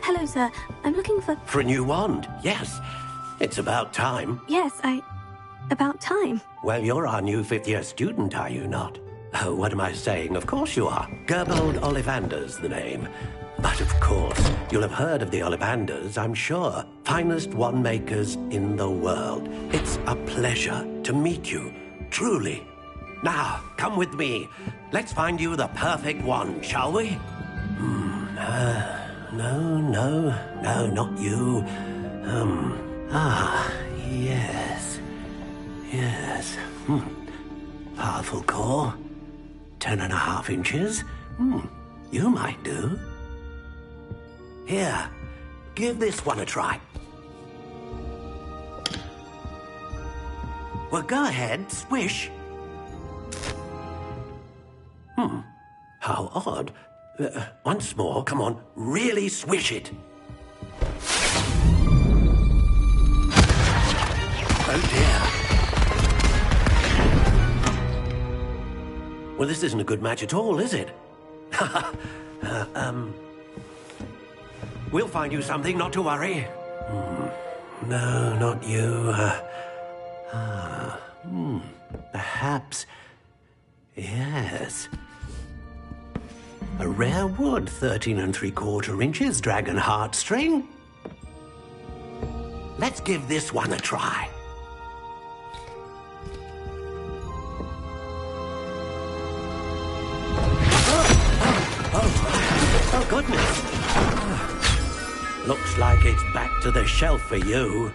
Hello, sir. I'm looking for... For a new wand, yes. It's about time. Yes, about time. Well, you're our new fifth-year student, are you not? Oh, what am I saying? Of course you are. Gerbold Ollivander's the name. But of course, you'll have heard of the Ollivanders, I'm sure. Finest wand makers in the world. It's a pleasure to meet you, truly. Now, come with me. Let's find you the perfect wand, shall we? No, not you. Yes. Powerful core. 10.5 inches. You might do. Here, give this one a try. Well, go ahead, swish. How odd. Once more, come on, really swish it. Oh dear. Well, this isn't a good match at all, is it? We'll find you something, not to worry. No, not you. Perhaps... Yes. A rare wood, 13 3/4 inches, dragon heartstring. Let's give this one a try. Oh, goodness. Looks like it's back to the shelf for you.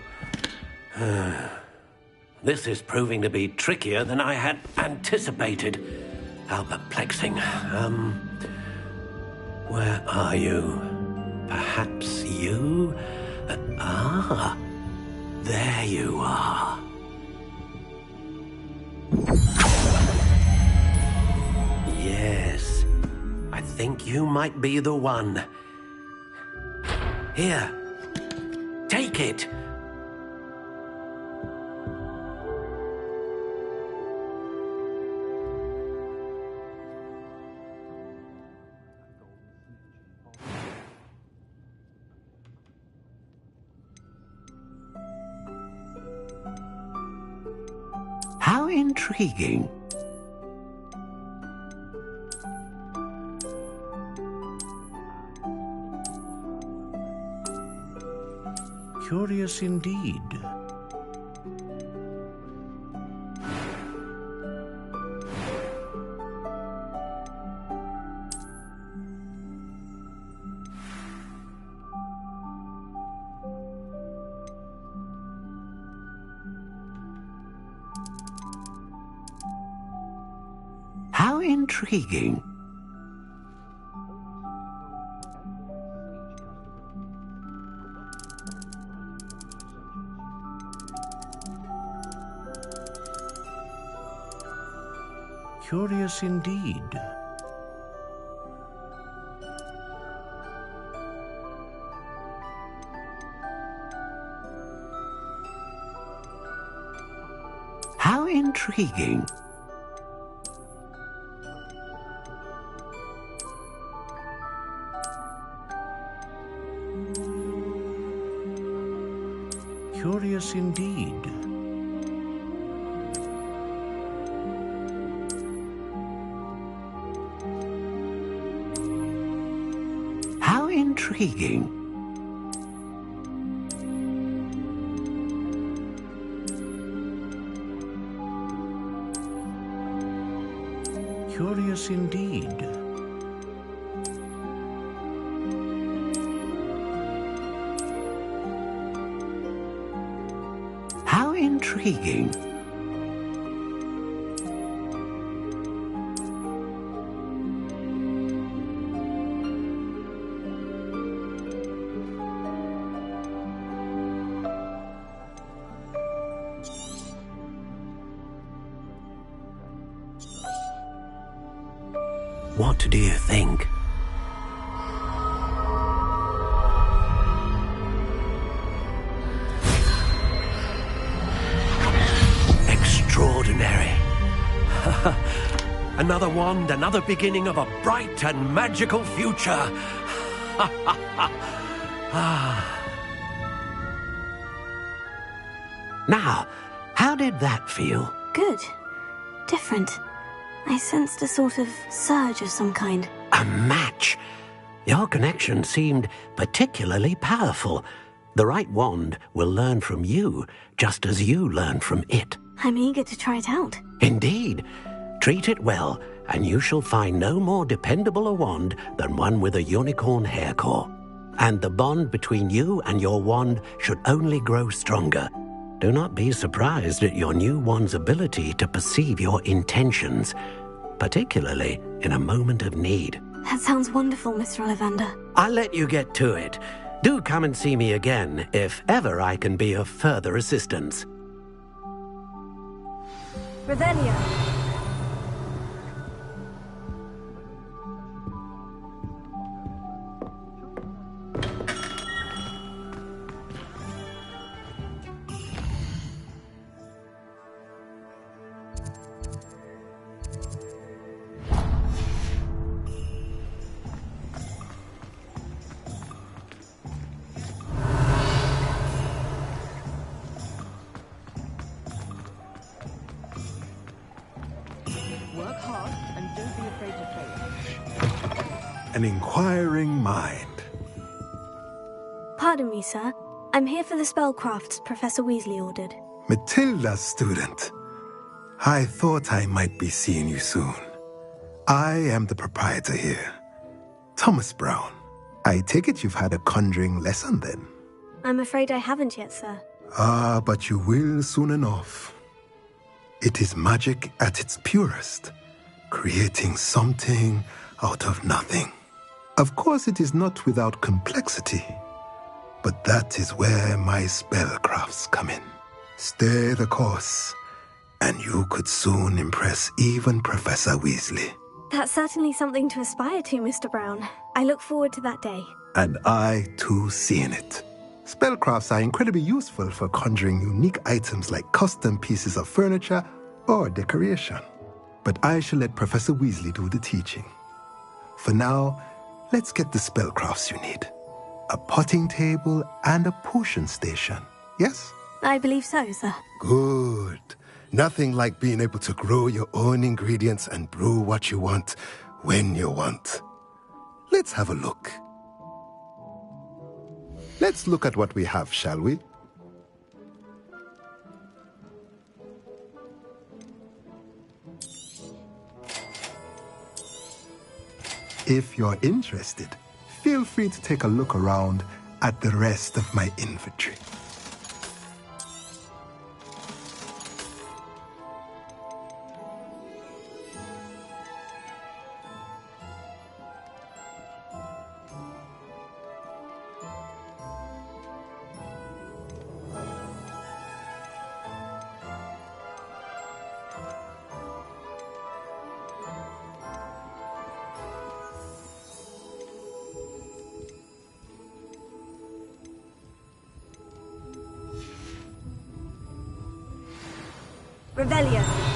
This is proving to be trickier than I had anticipated. How perplexing. Where are you? Perhaps you? There you are. Yes, I think you might be the one. Here, take it. How intriguing. Curious indeed. How intriguing. Curious indeed. How intriguing. Curious indeed. How intriguing. Curious indeed. How intriguing. What do you think? Extraordinary. Another wand, another beginning of a bright and magical future. Now, how did that feel? Good. Different. I sensed a sort of surge of some kind. A match. Your connection seemed particularly powerful. The right wand will learn from you, just as you learn from it. I'm eager to try it out. Indeed. Treat it well, and you shall find no more dependable a wand than one with a unicorn hair core. And the bond between you and your wand should only grow stronger. Do not be surprised at your new wand's ability to perceive your intentions, particularly in a moment of need. That sounds wonderful, Mr. Ollivander. I'll let you get to it. Do come and see me again if ever I can be of further assistance. Revelio. An inquiring mind. Pardon me, sir. I'm here for the spellcrafts Professor Weasley ordered. Matilda's student. I thought I might be seeing you soon. I am the proprietor here, Thomas Brown. I take it you've had a conjuring lesson then? I'm afraid I haven't yet, sir. Ah, but you will soon enough. It is magic at its purest, creating something out of nothing. Of course, it is not without complexity, but that is where my spellcrafts come in. Stay the course, and you could soon impress even Professor Weasley. That's certainly something to aspire to, Mr. Brown. I look forward to that day. And I, too, seeing it. Spellcrafts are incredibly useful for conjuring unique items like custom pieces of furniture or decoration. But I shall let Professor Weasley do the teaching. For now, let's get the spellcrafts you need. A potting table and a potion station, yes? I believe so, sir. Good. Nothing like being able to grow your own ingredients and brew what you want when you want. Let's have a look. Let's look at what we have, shall we? If you're interested, feel free to take a look around at the rest of my inventory. Revelio.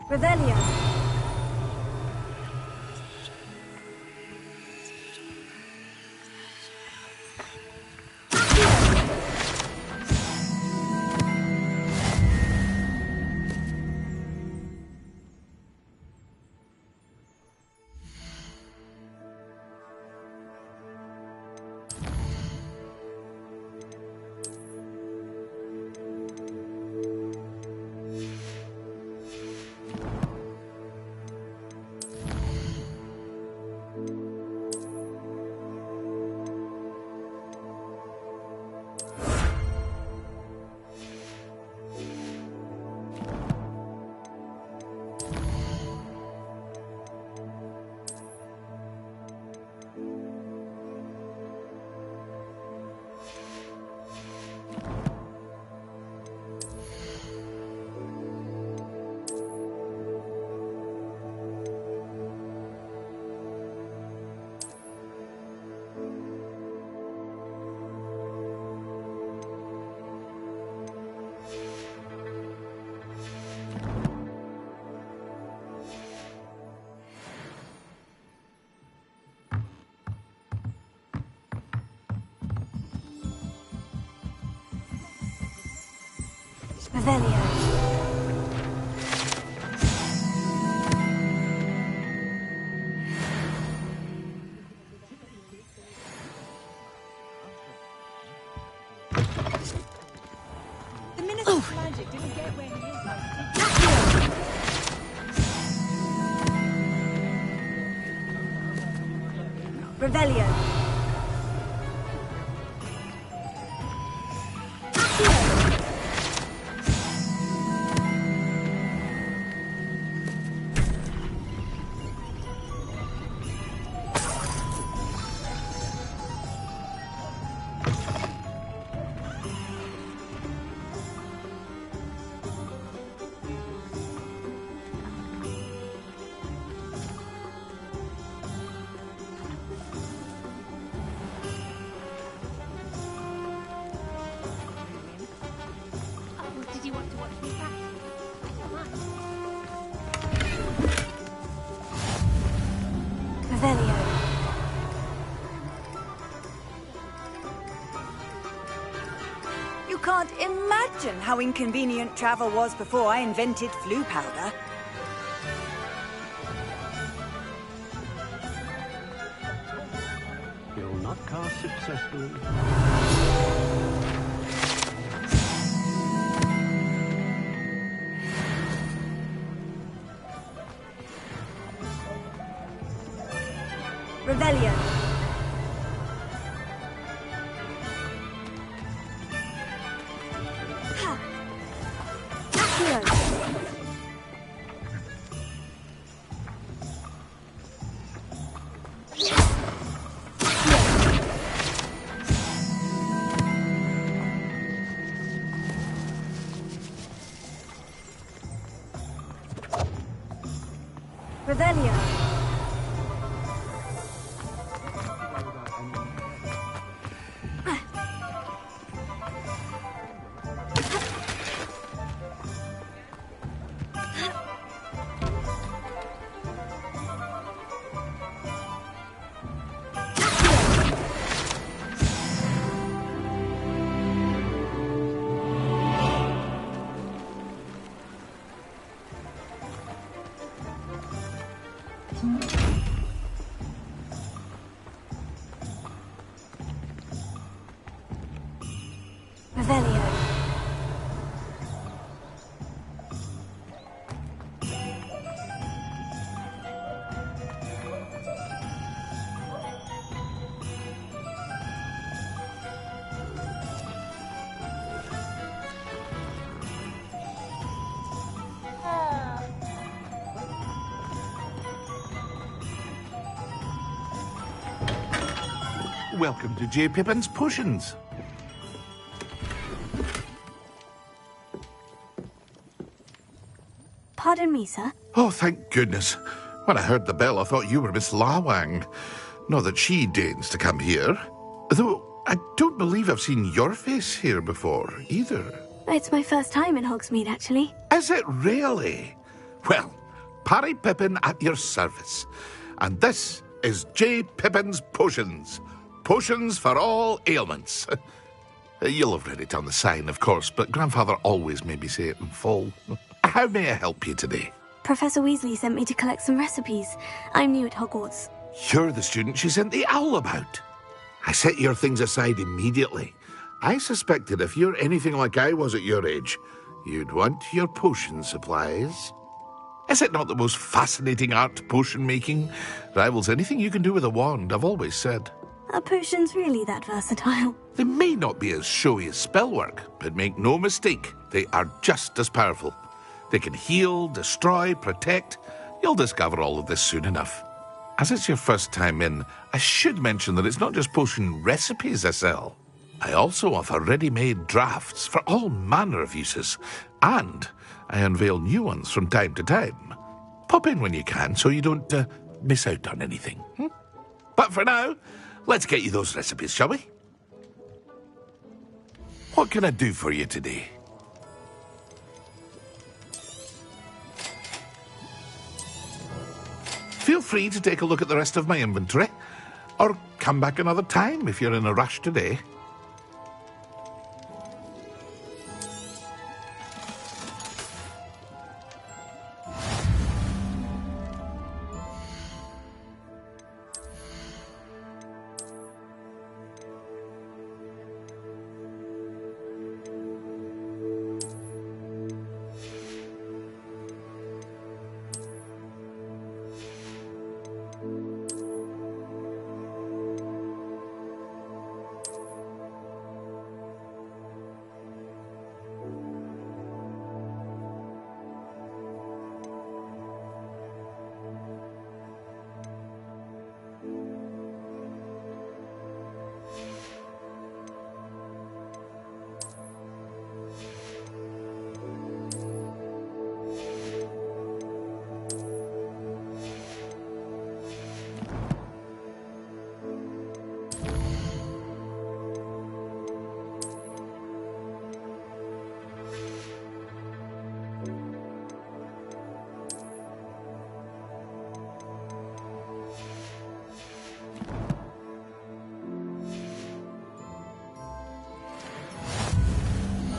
Revelio. Revelio. The Minister's magic didn't get where he is. Revelio. can't imagine how inconvenient travel was before I invented flu powder. You'll not cast successfully. Revelio. Ha. Accio. Revelio. Revelio. Welcome to J. Pippin's Potions. Pardon me, sir. Oh, thank goodness. When I heard the bell, I thought you were Miss Lawang. Not that she deigns to come here. Though I don't believe I've seen your face here before, either. It's my first time in Hogsmeade, actually. Is it really? Well, Parry Pippin at your service. And this is J. Pippin's Potions. Potions for all ailments. You'll have read it on the sign, of course, but Grandfather always made me say it in full. How may I help you today? Professor Weasley sent me to collect some recipes. I'm new at Hogwarts. You're the student she sent the owl about. I set your things aside immediately. I suspected if you're anything like I was at your age, you'd want your potion supplies. Is it not the most fascinating art, potion making? Rivals anything you can do with a wand, I've always said. Are potions really that versatile? They may not be as showy as spellwork, but make no mistake, they are just as powerful. They can heal, destroy, protect. You'll discover all of this soon enough. As it's your first time in, I should mention that it's not just potion recipes I sell. I also offer ready-made drafts for all manner of uses, and I unveil new ones from time to time. Pop in when you can so you don't miss out on anything. But for now, let's get you those recipes, shall we? What can I do for you today? Feel free to take a look at the rest of my inventory, or come back another time if you're in a rush today.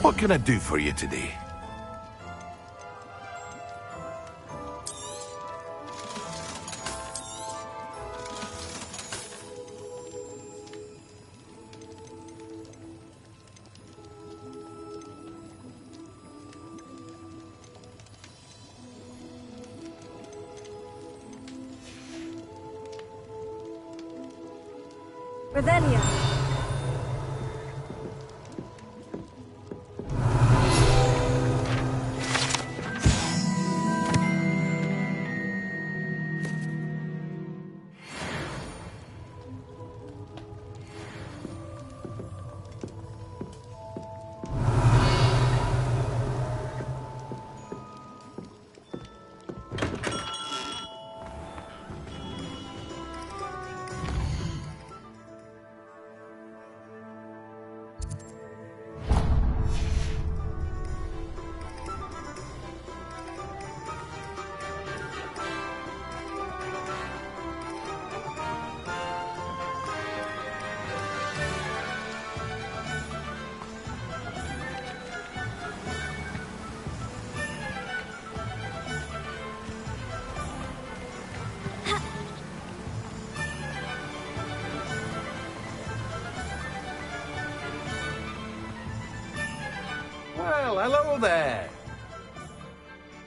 What can I do for you today? Revelio. Well, hello there.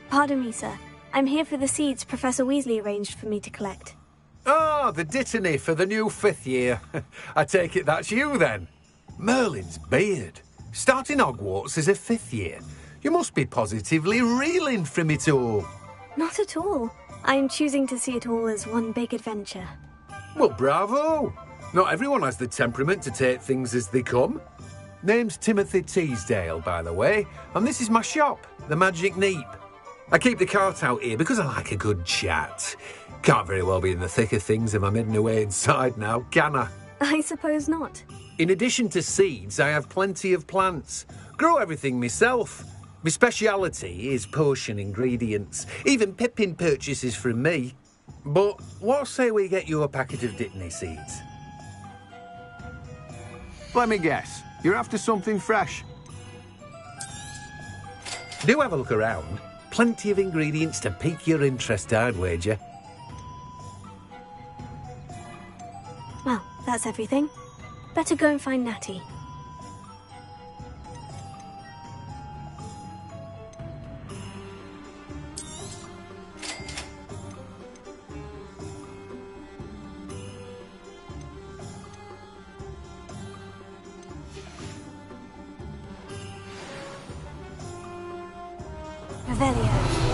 Pardon me, sir. I'm here for the seeds Professor Weasley arranged for me to collect. Ah, the dittany for the new 5th year. I take it that's you, then. Merlin's beard. Starting Hogwarts as a 5th year. You must be positively reeling from it all. Not at all. I'm choosing to see it all as one big adventure. Well, bravo. Not everyone has the temperament to take things as they come. Name's Timothy Teasdale, by the way, and this is my shop, the Magic Neep. I keep the cart out here because I like a good chat. Can't very well be in the thick of things if I'm hidden away inside now, can I? I suppose not. In addition to seeds, I have plenty of plants. Grow everything myself. My speciality is potion ingredients. Even Pippin purchases from me. But what say we get you a packet of Dittany seeds? Let me guess. You're after something fresh. Do have a look around. Plenty of ingredients to pique your interest, I'd wager. Well, that's everything. Better go and find Natty. Revelio.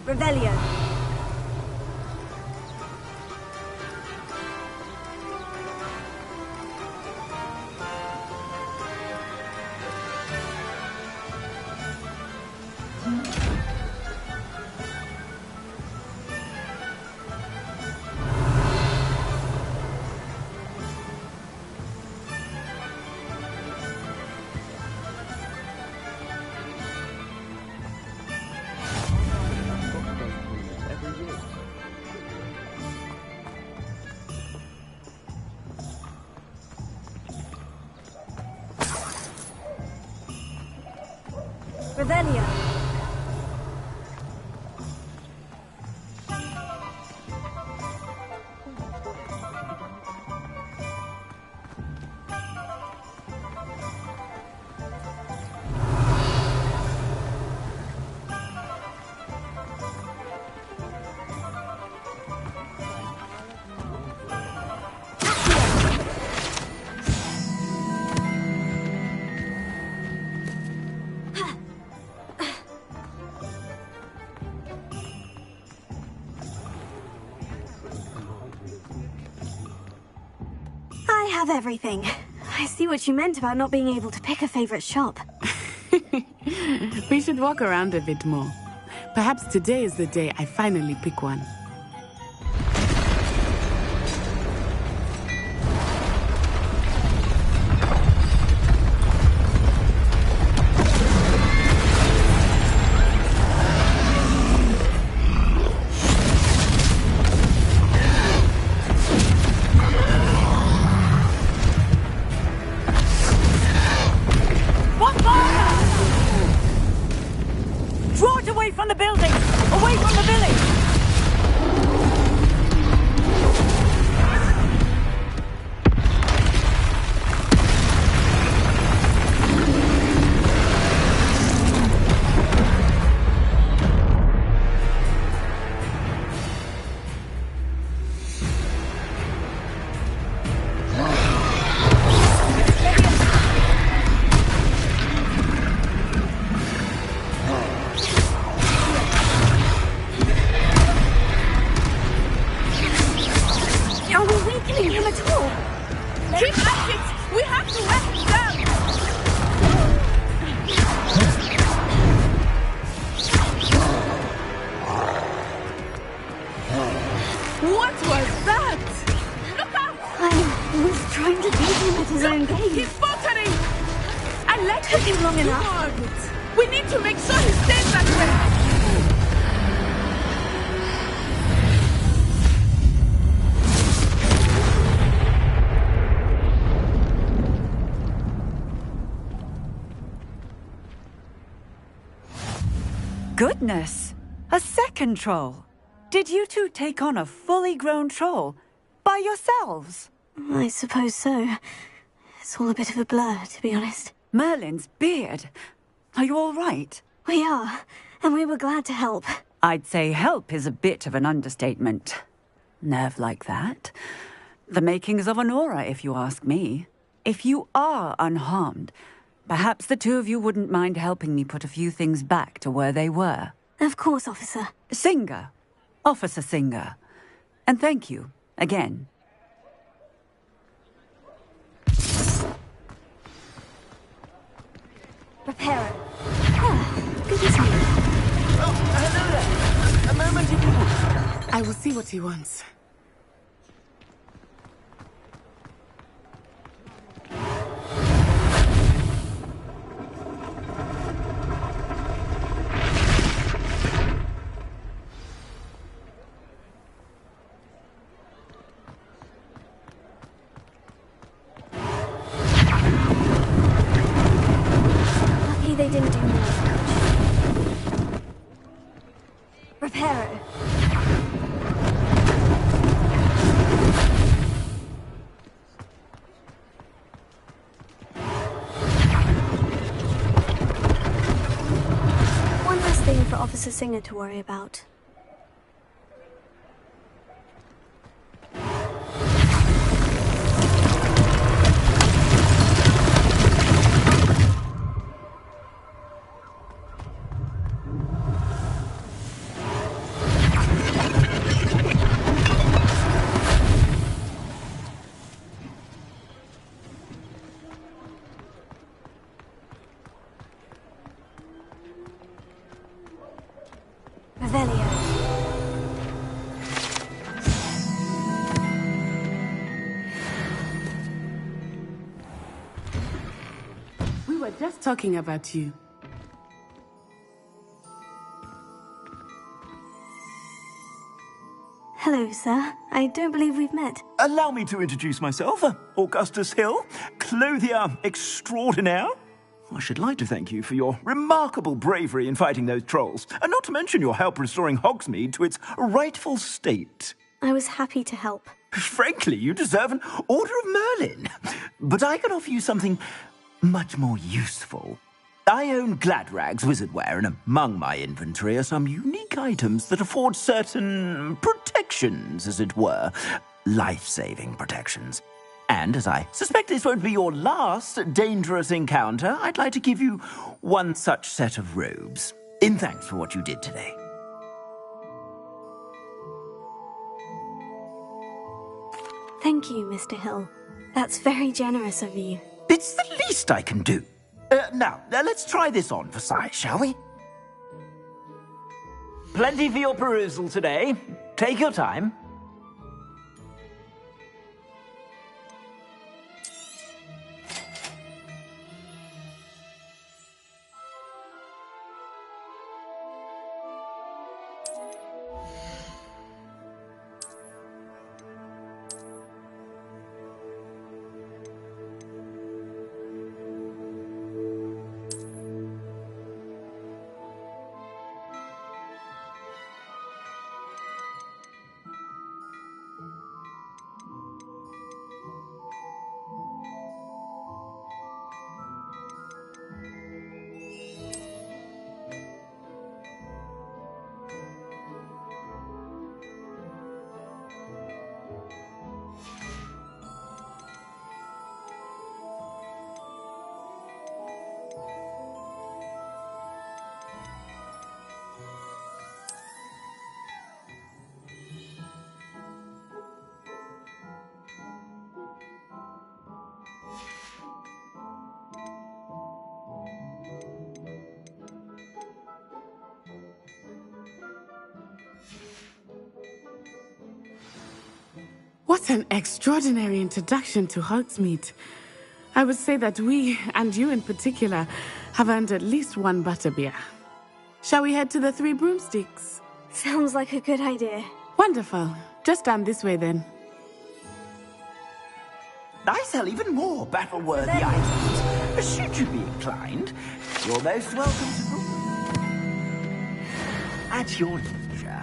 Revelio. Revelio. I have everything. I see what you meant about not being able to pick a favorite shop. We should walk around a bit more. Perhaps today is the day I finally pick one. What was that? Look out! I was trying to beat him at his own game. He's faltering! I let Took him you long do enough. more of it. We need to make sure he stays that way. Goodness! A second troll! Did you two take on a fully grown troll? By yourselves? I suppose so. It's all a bit of a blur, to be honest. Merlin's beard. Are you all right? We are, and we were glad to help. I'd say help is a bit of an understatement. Nerve like that. The makings of an aura, if you ask me. If you are unharmed, perhaps the two of you wouldn't mind helping me put a few things back to where they were. Of course, officer. Singer. Officer Singer. And thank you, again. Repairer. Good to see you. Oh, hello there. A moment, if you... I will see what he wants. They didn't do more damage. Repairer. One last thing for Officer Singer to worry about. We were just talking about you. Hello, sir. I don't believe we've met. Allow me to introduce myself. Augustus Hill, clothier extraordinaire. I should like to thank you for your remarkable bravery in fighting those trolls, and not to mention your help restoring Hogsmeade to its rightful state. I was happy to help. Frankly, you deserve an Order of Merlin. But I can offer you something much more useful. I own Gladrag's wizardware, and among my inventory are some unique items that afford certain protections, as it were. Life-saving protections. And as I suspect this won't be your last dangerous encounter, I'd like to give you one such set of robes, in thanks for what you did today. Thank you, Mr. Hill. That's very generous of you. It's the least I can do. Now, let's try this on for size, shall we? Plenty for your perusal today. Take your time. What an extraordinary introduction to Hogsmeade. I would say that we, and you in particular, have earned at least one butterbeer. Shall we head to the Three Broomsticks? Sounds like a good idea. Wonderful. Just down this way then. I sell even more battle-worthy items. Should you be inclined, you're most welcome to... At your leisure.